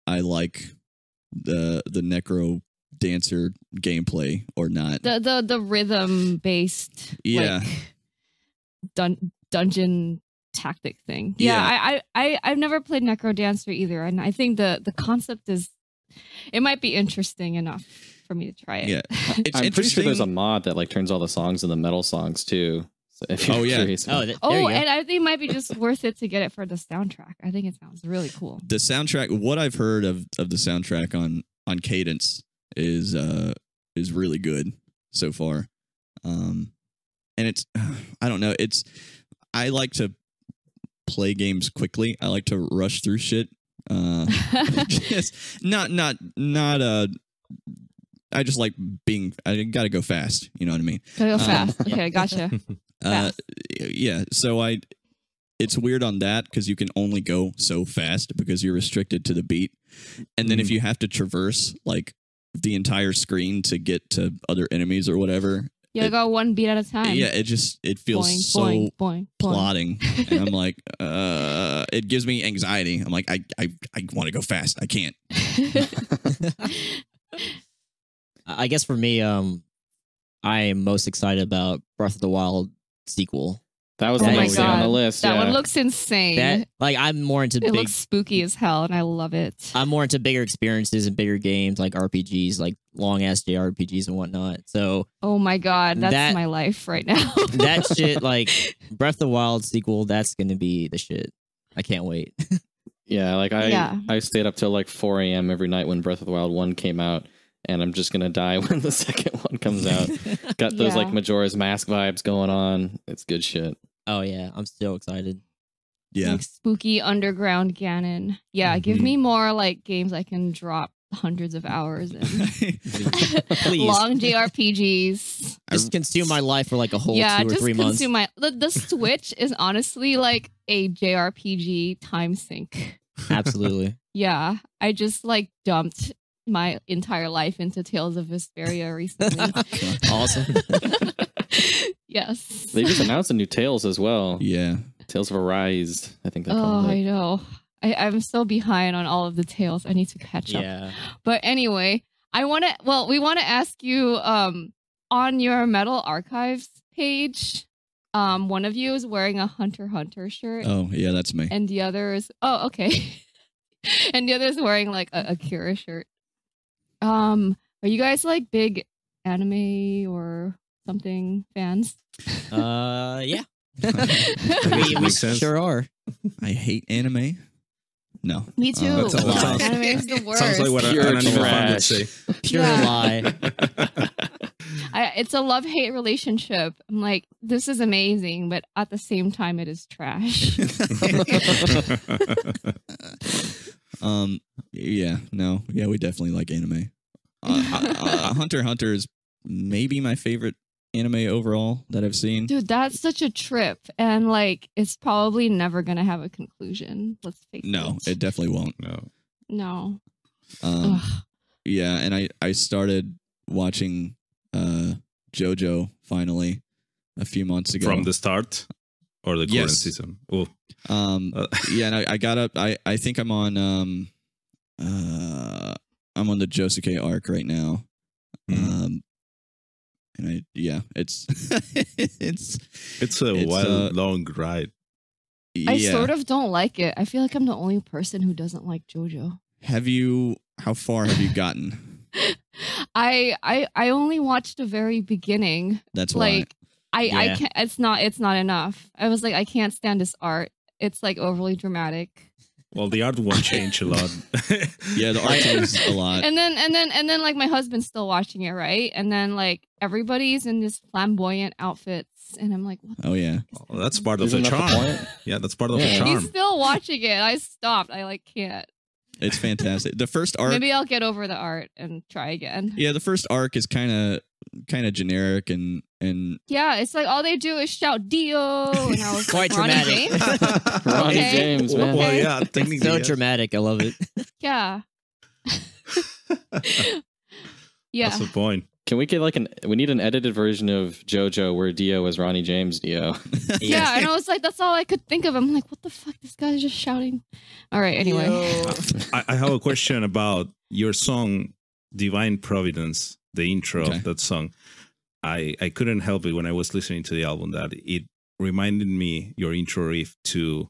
S2: I like the Necro Dancer gameplay or not.
S5: The rhythm based dungeon tactic thing. Yeah, I've never played Necro Dancer either, and I think the concept it might be interesting enough for me to try it.
S2: Yeah,
S1: I'm pretty sure there's a mod that like turns all the songs into metal songs too. So if you're curious.
S4: There you
S5: and I think it might be just worth it to get it for the soundtrack. I think it sounds really cool.
S2: The soundtrack, what I've heard of the soundtrack on Cadence is really good so far. And it's I don't know, I like to play games quickly. I like to rush through shit. Just not I just like I gotta go fast, you know what I mean?
S5: Gotta go fast. Okay, gotcha.
S2: Yeah, so it's weird on that because you can only go so fast because you're restricted to the beat. And then if you have to traverse like the entire screen to get to other enemies or whatever,
S5: you go one beat at a time.
S2: Yeah, it feels
S5: boing,
S2: so
S5: boing, boing,
S2: plodding. And I'm like, it gives me anxiety. I'm like, I want to go fast. I can't.
S4: I guess for me, I am most excited about Breath of the Wild sequel.
S1: That was the next thing on the list.
S5: That one looks insane.
S4: I'm more into
S5: it looks spooky as hell, and I love it.
S4: I'm more into bigger experiences and bigger games like RPGs, like long ass JRPGs and whatnot. So,
S5: oh my god, that's my life right now.
S4: That shit, like Breath of the Wild sequel, that's gonna be the shit. I can't wait.
S1: Yeah, like I stayed up till like 4 a.m. every night when Breath of the Wild 1 came out, and I'm just gonna die when the second one comes out. Got those like Majora's Mask vibes going on. It's good shit.
S4: Oh yeah, I'm so excited.
S2: Yeah,
S5: like spooky underground Ganon. Yeah, give me more like games I can drop hundreds of hours in.
S4: Please.
S5: Long JRPGs.
S4: Just consume my life for like a whole 2 or 3 months.
S5: The Switch is honestly like a JRPG time sink.
S4: Absolutely.
S5: Yeah, I just like dumped my entire life into Tales of Vesperia recently.
S4: Awesome.
S5: Yes.
S1: They just announced a new Tales as well.
S2: Yeah.
S1: Tales of Arise, I think they called it.
S5: I know. I'm so behind on all of the Tales. I need to catch up.
S4: Yeah.
S5: But anyway, we want to ask you on your Metal Archives page, one of you is wearing a Hunter x Hunter shirt.
S2: Oh, yeah, that's me.
S5: And the other is okay. And the other is wearing like a Kira shirt. Are you guys like big anime or something fans?
S4: Yeah. we sure are.
S2: I hate anime. No.
S5: Me too. Anime is the worst.
S3: Sounds like what an anime fan would say.
S4: Pure lie.
S5: It's a love-hate relationship. I'm like, this is amazing, but at the same time, it is trash.
S2: Yeah, no. Yeah, we definitely like anime. Hunter x Hunter is maybe my favorite anime overall that I've seen.
S5: Dude, that's such a trip, and like it's probably never gonna have a conclusion. Let's face it.
S2: No, it definitely won't.
S5: No.
S2: Yeah, and I started watching JoJo finally a few months ago.
S3: From the start or the current season? Oh.
S2: Yeah, and I got up. I think I'm on the Josuke arc right now. And it's
S3: it's a wild, long ride.
S2: Yeah.
S5: I sort of don't like it. I feel like I'm the only person who doesn't like JoJo.
S2: How far have you gotten?
S5: I only watched the very beginning.
S2: That's why.
S5: Like I can't. It's not enough. I was like, I can't stand this art. It's like overly dramatic.
S3: Well, the art won't change a lot.
S2: Yeah, the art changes a lot.
S5: And then like my husband's still watching it, right? And then like everybody's in this flamboyant outfits, and I'm like, what the
S2: Oh yeah.
S3: Well, that's part of
S1: Isn't
S3: the
S1: that the
S3: charm.
S1: point?
S3: Yeah, that's part of
S1: Yeah.
S3: the charm.
S5: He's still watching it. I stopped. I like can't.
S2: It's fantastic. The first arc,
S5: Maybe I'll get over the art and try again.
S2: yeah, the first arc is kind of generic and
S5: Yeah, it's like all they do is shout Dio, and I was
S4: Quite
S5: like, Ronnie
S4: dramatic.
S5: James?
S1: Ronnie
S5: Okay.
S1: James, man.
S3: Well, yeah, technically.
S4: So
S3: yes.
S4: dramatic. I love it.
S5: Yeah. Yeah.
S3: That's the point.
S1: Can we get like we need an edited version of JoJo where Dio is Ronnie James Dio.
S5: Yeah, and I was like, that's all I could think of. I'm like, what the fuck? This guy's just shouting. All right, anyway.
S3: I have a question about your song, Divine Providence, the intro
S2: Okay.
S3: of that song. I couldn't help it when I was listening to the album that it reminded me, your intro riff, to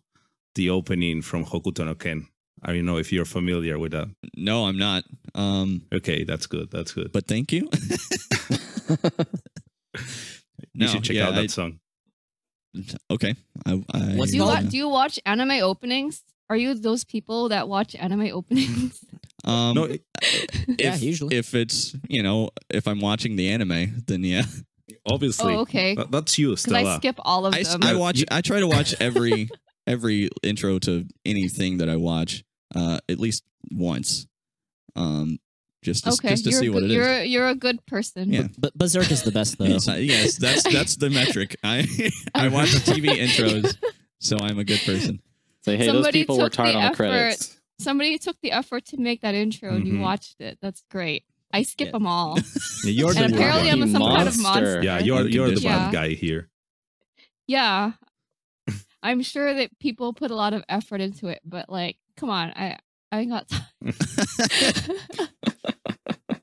S3: the opening from Hokuto no Ken. I don't know if you're familiar with that.
S2: no, I'm not.
S3: Okay, that's good. That's good.
S2: But thank you.
S3: You should check out that song.
S2: Okay.
S4: What's
S5: Do you,
S4: called?
S5: do you watch anime openings? Are you those people that watch anime openings?
S3: No,
S4: Yeah, usually.
S2: If it's, if I'm watching the anime, then yeah.
S3: obviously.
S5: Oh, okay.
S3: That's you,
S5: Because
S3: Stella.
S5: I skip all of
S2: I,
S5: them.
S2: I try to watch every intro to anything that I watch at least once. Just to see what it is.
S5: You're a good person.
S2: Yeah.
S4: But Berserk is the best though.
S2: Yes, that's the metric. I watch TV intros, so I'm a good person.
S1: Say, hey, those
S5: Somebody
S1: people
S5: took
S1: worked hard
S5: the
S1: on the
S5: effort.
S1: credits.
S5: Somebody took the effort to make that intro, and you
S3: Mhm.
S5: watched it. That's great. I skip
S4: Yeah.
S5: them all.
S3: Yeah, you're
S5: And
S3: the
S5: apparently
S3: one.
S5: I'm some kind of
S1: Monster.
S5: monster.
S3: Yeah, you're the
S2: Unconditional.
S3: bad
S5: Yeah.
S3: guy here.
S5: Yeah. I'm sure that people put a lot of effort into it, but like, come on, I ain't got time.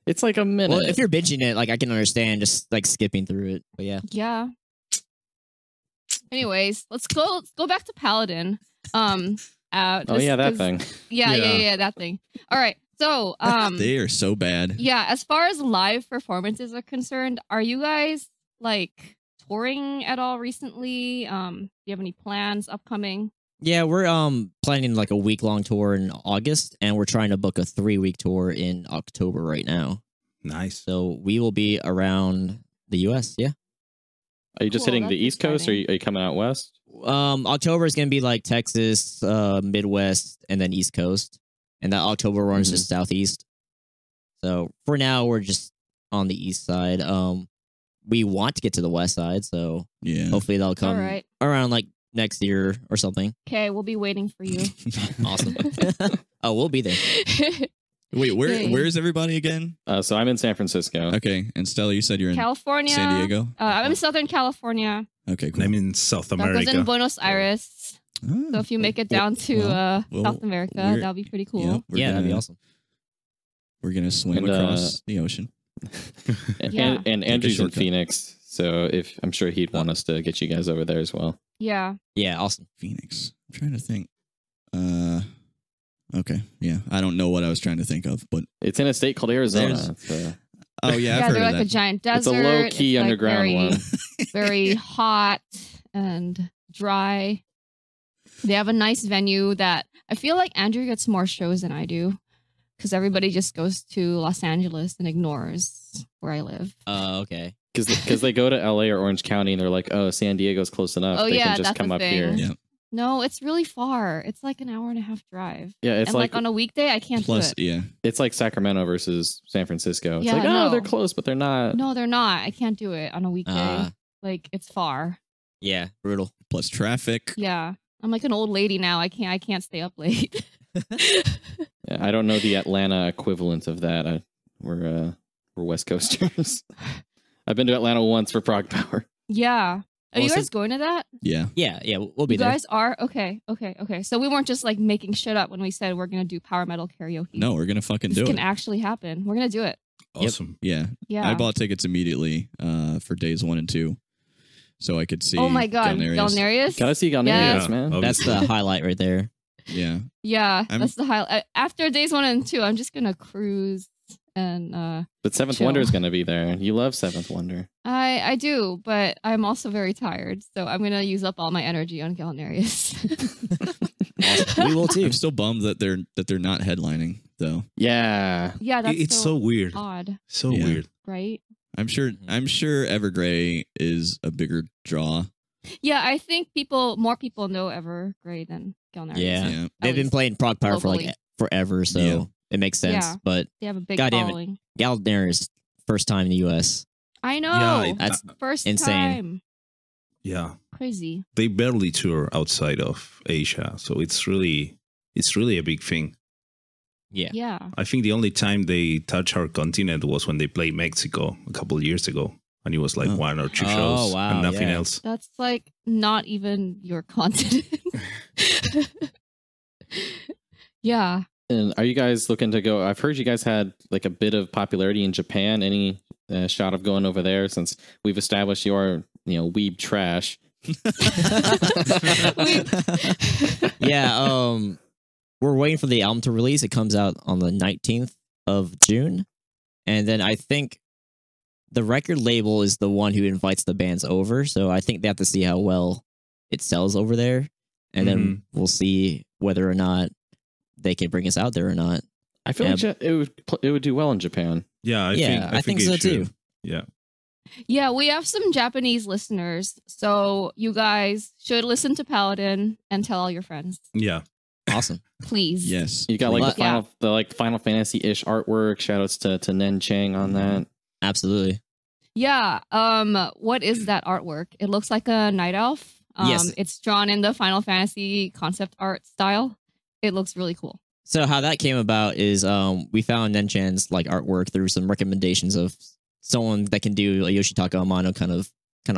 S1: It's like a minute.
S4: Well, if you're binging it, like I can understand just like skipping through it. But yeah.
S5: Yeah. Anyways, let's go back to Paladin.
S1: oh
S5: just
S1: yeah, that
S5: 'cause-
S1: thing.
S5: Yeah, that thing. All right. So,
S2: They are so bad.
S5: yeah, as far as live performances are concerned, are you guys like touring at all recently? Do you have any plans upcoming?
S4: Yeah, we're planning like a week-long tour in August, and we're trying to book a 3-week tour in October right now.
S3: Nice.
S4: So we will be around the U.S. Yeah.
S1: Are you just
S5: Cool,
S1: hitting the
S5: that's
S1: East Coast, or
S5: exciting.
S1: are you coming out west?
S4: October is gonna be like Texas, Midwest, and then East Coast, and that October run is just Southeast. So for now, we're just on the East side. We want to get to the West side, so
S2: Yeah.
S4: hopefully they'll come
S5: All right.
S4: around like next year or something.
S5: Okay, we'll be waiting for you.
S4: Awesome. Oh, we'll be there.
S2: Wait,
S5: Yay.
S2: where's everybody again?
S1: So I'm in San Francisco.
S2: Okay, and Stella, you said you're in
S5: California.
S2: San Diego.
S5: I'm in Southern California.
S2: Okay, cool.
S3: I'm in South
S5: That goes
S3: America.
S5: in Buenos Aires.
S2: Ah,
S5: So if you make it down to
S2: well,
S5: South America,
S2: we're-
S5: that'll be pretty cool.
S2: yeah,
S4: Yeah, that'd be awesome.
S2: We're gonna swim
S1: And,
S2: across the ocean.
S5: Yeah.
S1: And Andrew's in
S2: shortcut.
S1: Phoenix, so if I'm sure he'd want us to get you guys over there as well.
S5: Yeah.
S4: Yeah, awesome.
S2: Phoenix. I'm trying to think. Okay, yeah. I don't know what I was trying to think of, but
S1: It's in a state called Arizona.
S2: There's-
S1: It's, uh,
S2: oh yeah, I've
S5: Yeah,
S2: heard
S5: they're
S2: of
S5: like a
S2: that.
S5: giant
S1: it's
S5: desert.
S1: a low key
S5: It's, like,
S1: underground
S5: very,
S1: one.
S5: very hot and dry. They have a nice venue that I feel like Andrew gets more shows than I do because everybody just goes to Los Angeles and ignores where I live.
S4: Okay.
S1: Because they go to LA or Orange County and they're like, oh, San Diego's close enough.
S5: Oh,
S1: they
S5: yeah,
S1: can just
S5: that's
S1: come
S5: the
S1: up
S5: thing.
S1: here.
S2: Yeah.
S5: No, it's really far. It's like an hour and a half drive.
S1: Yeah, it's
S5: and like on a weekday, I can't
S2: Plus,
S5: do it.
S2: yeah.
S1: it's like Sacramento versus San Francisco. It's
S5: Yeah,
S1: like, oh,
S5: no.
S1: they're close, but they're not.
S5: No, they're not. I can't do it on a weekday.
S4: Uh,
S5: Like it's far.
S4: yeah, brutal.
S2: Plus traffic.
S5: Yeah. I'm like an old lady now. I can't stay up late.
S1: Yeah, I don't know the Atlanta equivalent of that. We're West Coasters. I've been to Atlanta once for Prague Power.
S5: Yeah. Are you
S4: Well,
S5: guys going to that?
S2: Yeah.
S4: Yeah, we'll be
S5: You
S4: there.
S5: guys are? Okay. So we weren't just like making shit up when we said we're going to do power metal karaoke.
S2: No, we're gonna fucking
S5: This
S2: do
S5: can
S2: it.
S5: actually happen. We're going to do it.
S3: Awesome.
S2: Yeah.
S5: Yeah.
S2: I bought tickets immediately for days 1 and 2, so I could see.
S5: Oh my God. Galnerius?
S1: Gotta see Galnerius,
S5: Yes.
S1: man.
S4: That's
S3: obviously.
S4: the highlight right there.
S2: Yeah.
S5: Yeah.
S2: I'm-
S5: That's the highlight. After days 1 and 2, I'm just going to cruise and
S1: But Seventh
S5: Chill.
S1: Wonder is gonna be there. You love Seventh Wonder.
S5: I do, but I'm also very tired. So I'm going to use up all my energy on Galnerius.
S4: Awesome. We will too.
S2: I'm still bummed that they're not headlining though.
S1: Yeah.
S5: Yeah, that's
S3: It's so weird.
S5: odd,
S3: So
S2: Yeah.
S3: weird.
S5: right?
S2: I'm sure Evergrey is a bigger draw.
S5: Yeah, I think more people know Evergrey than Galnerius.
S4: Yeah.
S2: Yeah.
S4: They've been
S5: least
S4: playing Prog Power for
S5: locally.
S4: like forever, so
S2: Yeah.
S4: it makes sense.
S5: Yeah.
S4: But
S5: They have a big
S4: God damn it.
S5: following.
S4: Galnerius first time in the US.
S5: I know.
S3: Yeah,
S4: That's
S5: First
S4: insane.
S5: time.
S3: Yeah.
S5: Crazy.
S3: They barely tour outside of Asia, so it's really a big thing.
S4: yeah.
S5: Yeah.
S3: I think the only time they touched our continent was when they played Mexico a couple of years ago, and it was like
S2: Oh.
S3: 1 or 2
S4: Oh,
S3: shows
S4: wow,
S3: and nothing
S4: yeah.
S3: else.
S5: That's like not even your continent. Yeah.
S1: And are you guys looking to go? I've heard you guys had like a bit of popularity in Japan. Any shot of going over there, since we've established you are, weeb trash?
S4: Yeah, we're waiting for the album to release. It comes out on the 19th of June. And then I think the record label is the one who invites the bands over. So I think they have to see how well it sells over there. And then we'll see whether or not they can bring us out there or not.
S1: I feel
S4: Yeah.
S1: like it would do well in Japan.
S3: Yeah,
S4: I think
S3: it
S4: so
S3: should.
S4: too.
S3: Yeah.
S5: Yeah, we have some Japanese listeners. So you guys should listen to Paladin and tell all your friends.
S3: Yeah.
S4: Awesome.
S5: Please.
S2: Yes.
S1: You got like
S5: Yeah.
S1: the Final Fantasy-ish artwork. Shoutouts to Nen Chang on that.
S4: Absolutely.
S5: Yeah. What is that artwork? It looks like a night elf.
S4: Yes.
S5: It's drawn in the Final Fantasy concept art style. It looks really cool.
S4: So how that came about is we found Nenchan's like artwork through some recommendations of someone that can do a Yoshitaka Amano kind of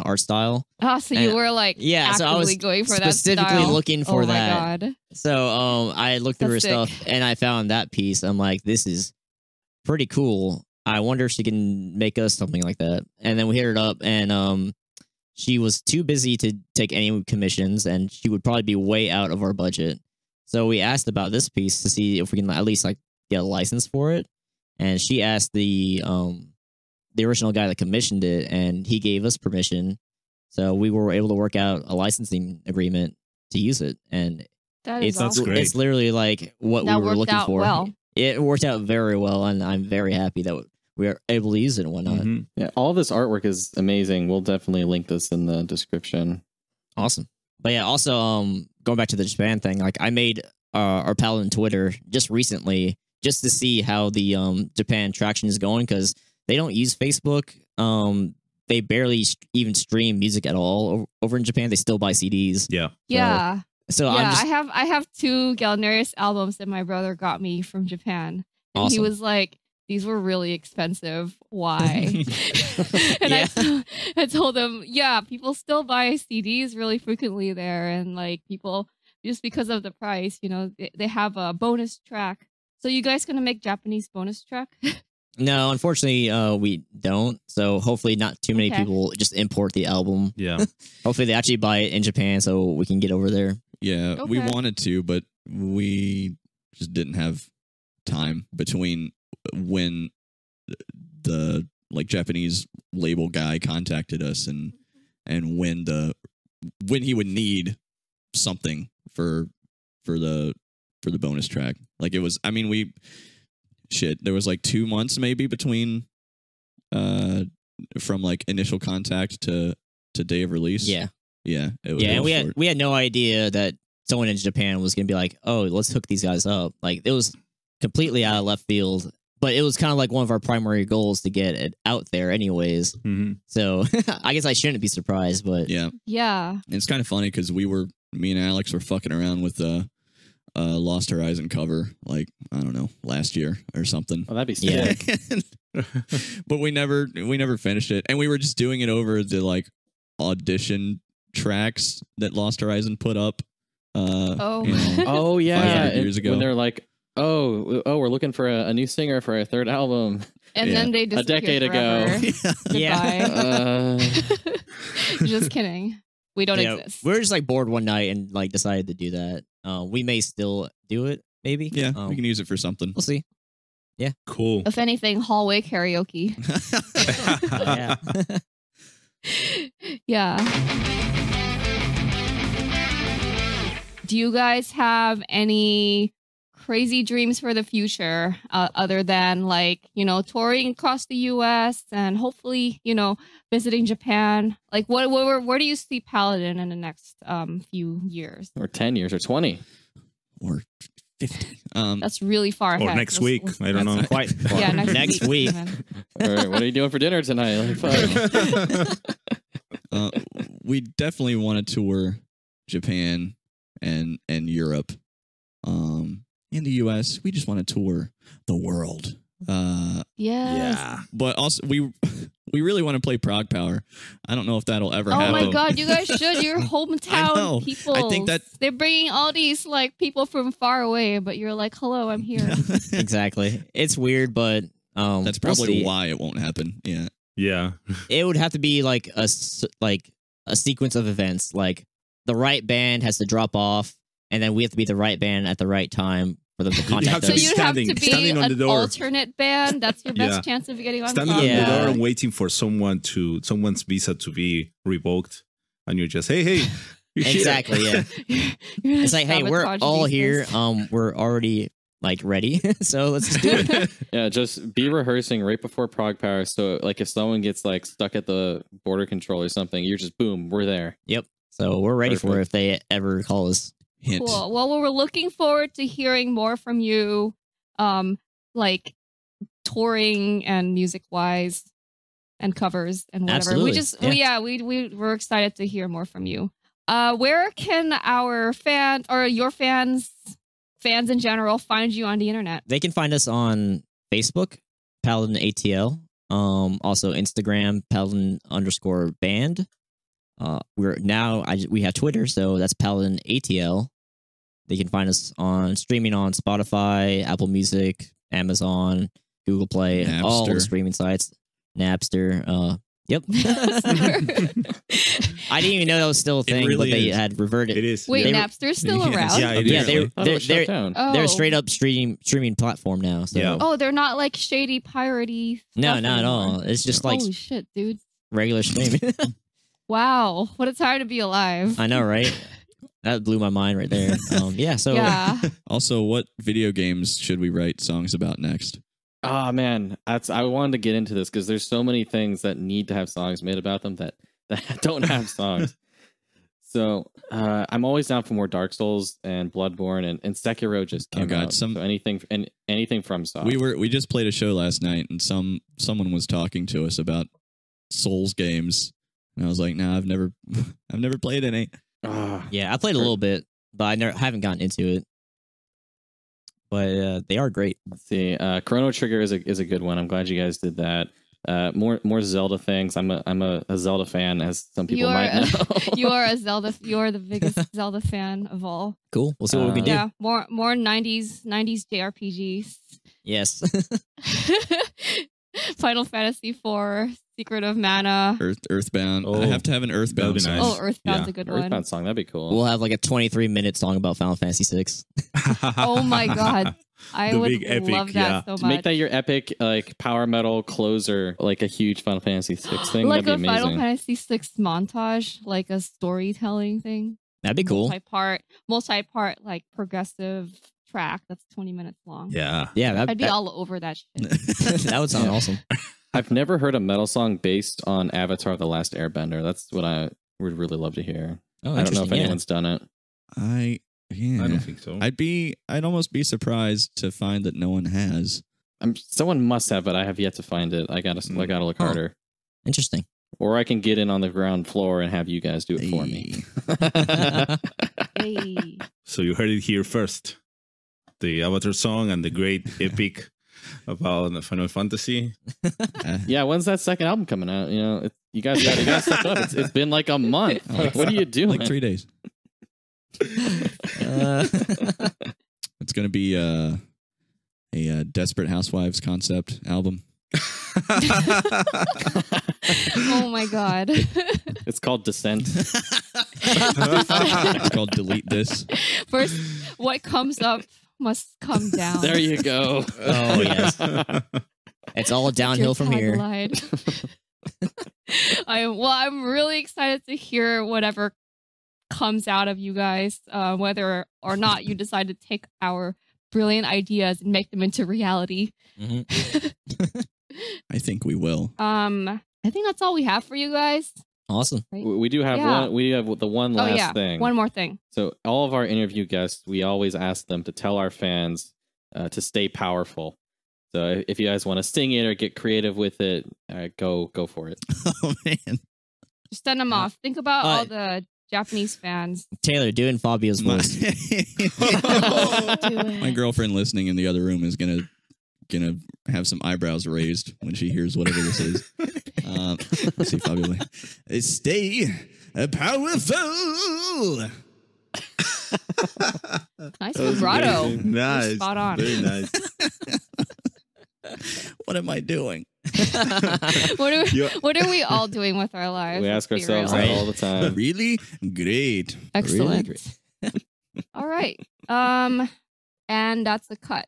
S4: art style.
S5: Ah, so
S4: And-
S5: you were like
S4: Yeah, so I
S5: actively
S4: was
S5: going for that
S4: specifically
S5: style.
S4: looking for
S5: oh
S4: that.
S5: my god.
S4: So I looked through her
S5: That's
S4: stuff
S5: sick.
S4: and I found that piece. I'm like, this is pretty cool. I wonder if she can make us something like that. And then we hit her up and she was too busy to take any commissions and she would probably be way out of our budget. So we asked about this piece to see if we can at least like get a license for it. And she asked the original guy that commissioned it and he gave us permission. So we were able to work out a licensing agreement to use it. And
S5: That is
S3: That's
S5: awesome.
S3: great.
S4: it's literally like what
S5: That
S4: we were
S5: worked
S4: looking
S5: out
S4: for.
S5: well.
S4: It worked out very well, and I'm very happy that we are able to use it and whatnot.
S3: Mhm.
S1: Yeah, all this artwork is amazing. We'll definitely link this in the description.
S4: Awesome. But yeah, also going back to the Japan thing, like I made our Paladin Twitter just recently just to see how the Japan traction is going because they don't use Facebook. They barely even stream music at all over in Japan. They still buy CDs.
S3: Yeah.
S5: Yeah.
S4: So
S5: yeah,
S4: I'm just
S5: I have 2 Galnerius albums that my brother got me from Japan. And he
S4: Awesome.
S5: was like, these were really expensive. Why? And
S4: Yeah.
S5: I told him, yeah, people still buy CDs really frequently there. And like people, just because of the price, they have a bonus track. So you guys gonna make Japanese bonus track?
S4: no, unfortunately, we don't. So hopefully, not too many
S5: Okay.
S4: people just import the album.
S3: Yeah.
S4: Hopefully, they actually buy it in Japan so we can get over there.
S2: Yeah, we
S5: Okay.
S2: wanted to, but we just didn't have time between when the like Japanese label guy contacted us and when he would need something for the bonus track. Like it was, I mean, there was like 2 months maybe between from like initial contact to day of release.
S4: Yeah.
S2: Yeah. It was
S4: Yeah, and
S2: real short.
S4: we had no idea that someone in Japan was going to be like, "Oh, let's hook these guys up." Like it was completely out of left field, but it was kind of like one of our primary goals to get it out there, anyways.
S3: hmm
S4: So I guess I shouldn't be surprised, but
S2: Yeah.
S5: Yeah.
S2: And it's kind of funny because me and Alex were fucking around with Lost Horizon cover, like, I don't know, last year or something.
S1: Oh, that'd be
S4: Yeah.
S1: sick.
S2: But we never finished it. And we were just doing it over the like audition tracks that Lost Horizon put up.
S5: Oh.
S1: Oh yeah,
S2: 500 years ago.
S1: when they're like, oh, we're looking for a new singer for our 3rd album.
S5: And
S2: Yeah.
S5: then they
S1: A
S5: disappeared
S1: decade ago.
S5: forever.
S4: Yeah.
S5: Goodbye. Just kidding. We don't
S4: yeah,
S5: exist.
S4: we were just like bored one night and like decided to do that. We may still do it, maybe.
S2: Yeah, we can use it for something.
S4: We'll see.
S3: Cool.
S5: If anything, hallway karaoke.
S4: Yeah.
S5: Yeah. Do do you guys have any crazy dreams for the future other than like, touring across the US and hopefully, visiting Japan? Like where do you see Paladin in the next few years?
S1: Or 10 years or 20.
S2: Or 50.
S5: That's really far ahead.
S3: Or next week. I don't know.
S4: Quite far.
S5: Yeah,
S4: next week.
S1: Or what are you doing for dinner tonight? Like, fuck.
S2: We definitely want to tour Japan and Europe. In the US, we just want to tour the world.
S5: Yes.
S2: But also we really want to play Prague Power. I don't know if that'll ever
S5: Oh
S2: happen.
S5: my god, you guys should. Your hometown
S2: know.
S5: people.
S2: I think that-
S5: they're bringing all these like people from far away, but you're like, hello, I'm here.
S4: Exactly. It's weird, but
S2: That's
S4: we'll
S2: probably
S4: see.
S2: why it won't happen. Yeah.
S3: Yeah.
S4: It would have to be like a sequence of events. Like the right band has to drop off, and then we have to be the right band at the right time for them to
S3: have
S4: contact
S3: to
S5: So
S3: be
S4: us.
S5: you'd have to be
S3: standing on the
S5: an
S3: door.
S5: alternate band. That's your best
S3: Yeah.
S5: chance of getting on.
S3: Standing on
S4: Yeah.
S3: the door and waiting for someone's visa to be revoked, and you're just, hey, you're here.
S4: Exactly. Yeah. It's like, hey, we're all here. We're already like ready, so let's just do it.
S1: Yeah, just be rehearsing right before Prague Power. So, like, if someone gets like stuck at the border control or something, you're just boom, we're there.
S4: Yep. So we're ready for it if they ever call us.
S2: Hint.
S5: Cool. Well, we're looking forward to hearing more from you, like touring and music wise, and covers and whatever.
S4: Absolutely.
S5: We're excited to hear more from you. Where can our fans or your fans in general find you on the internet?
S4: They can find us on Facebook, Paladin ATL. Also Instagram, Paladin_band. We have Twitter, so that's Paladin ATL. They can find us on streaming on Spotify, Apple Music, Amazon, Google Play, all the
S2: Napster.
S4: streaming sites. Napster. Yep. I didn't even know that was still a thing,
S2: really
S4: but they
S2: is.
S4: had reverted.
S3: It is.
S5: Wait,
S4: They-
S5: Napster's still
S2: Yes.
S5: around?
S3: Yeah, it
S4: Yeah,
S3: is.
S4: they're
S1: I thought it was shut
S4: they're
S1: down.
S5: Oh.
S4: they're a straight up streaming platform now. So
S3: Yeah.
S5: Oh, they're not like shady piratey.
S4: no,
S5: stuff
S4: not at all.
S5: anymore.
S4: It's just like
S5: Holy shit, dude!
S4: regular streaming.
S5: Wow, what a time to be alive.
S4: I know, right? That blew my mind right there. Yeah. So
S5: Yeah.
S2: Also, what video games should we write songs about next?
S1: Oh man, I wanted to get into this because there's so many things that need to have songs made about them that don't have songs. So I'm always down for more Dark Souls and Bloodborne and Sekiro just came
S2: God,
S1: out. So anything from Soft.
S2: We just played a show last night, and someone was talking to us about Souls games, and I was like, "No, I've never played any."
S1: Ah,
S4: yeah, I played a little bit, but I haven't gotten into it. But they are great.
S1: let's see. Chrono Trigger is a good one. I'm glad you guys did that. More Zelda things. I'm a Zelda fan, as some people might know.
S5: You are the biggest Zelda fan of all.
S4: Cool. We'll see what we can do.
S5: Yeah, more 90s JRPGs.
S4: Yes.
S5: Final Fantasy IV, Secret of Mana.
S2: Earthbound.
S3: Oh,
S2: I have to have an
S3: that'd
S2: Earthbound
S3: be
S2: song.
S3: nice.
S5: Oh, Earthbound's
S3: Yeah.
S5: a good one.
S1: Earthbound song, that'd be cool.
S4: We'll have like a 23-minute song about Final Fantasy VI.
S5: Oh my god. I
S3: The
S5: would
S3: big epic,
S5: love that so
S1: to
S5: much.
S1: make that your epic like power metal closer, like a huge Final Fantasy VI thing,
S5: like
S1: that'd
S5: a
S1: be
S5: Final
S1: amazing.
S5: Fantasy VI montage, like a storytelling thing.
S4: That'd be cool.
S5: Multi-part, like progressive track that's 20 minutes long.
S3: Yeah.
S4: Yeah,
S5: I'd be all over that shit.
S4: that would sound awesome.
S1: I've never heard a metal song based on Avatar: The Last Airbender. That's what I would really love to hear.
S4: Oh,
S1: I don't know if
S4: interesting, yeah.
S1: anyone's done it.
S2: I
S3: don't think so.
S2: I'd almost be surprised to find that no one has.
S1: Someone must have, but I have yet to find it. I gotta look
S2: Huh.
S1: harder.
S4: Interesting.
S1: Or I can get in on the ground floor and have you guys do it for me.
S5: Hey.
S3: So you heard it here first. The Avatar song and the great epic about the Final Fantasy.
S1: Yeah, when's that second album coming out? You know, you guys got step up. It's been like a month. Like, what are you doing?
S2: Like 3 days. It's gonna be a Desperate Housewives concept album.
S5: Oh my god.
S1: It's called Descent.
S2: It's called Delete This.
S5: First, what comes up must come down.
S1: There you go.
S4: Oh, yes. It's all downhill
S5: Your
S4: from here.
S5: tagline. I'm really excited to hear whatever comes out of you guys, whether or not you decide to take our brilliant ideas and make them into reality.
S2: I think we will.
S5: I think that's all we have for you guys.
S4: Awesome.
S5: Right?
S1: We do have
S5: Yeah.
S1: one. We have the one last thing.
S5: One more thing.
S1: So all of our interview guests, we always ask them to tell our fans to stay powerful. So if you guys want to sing it or get creative with it, go for it.
S2: Oh man,
S5: Just send them off. Think about all the Japanese fans.
S4: Taylor, doing Fabio's voice.
S2: My girlfriend listening in the other room is gonna have some eyebrows raised when she hears whatever this is. Let's see, Fabio. Stay powerful.
S5: Nice vibrato.
S3: Nice.
S5: Spot on.
S3: Very nice.
S2: What am I doing?
S5: What are we all doing with our lives?
S1: We ask
S5: Let's be
S1: ourselves
S5: real.
S1: that all the time.
S2: Really great.
S5: Excellent.
S2: Really great.
S5: All right. And that's the cut.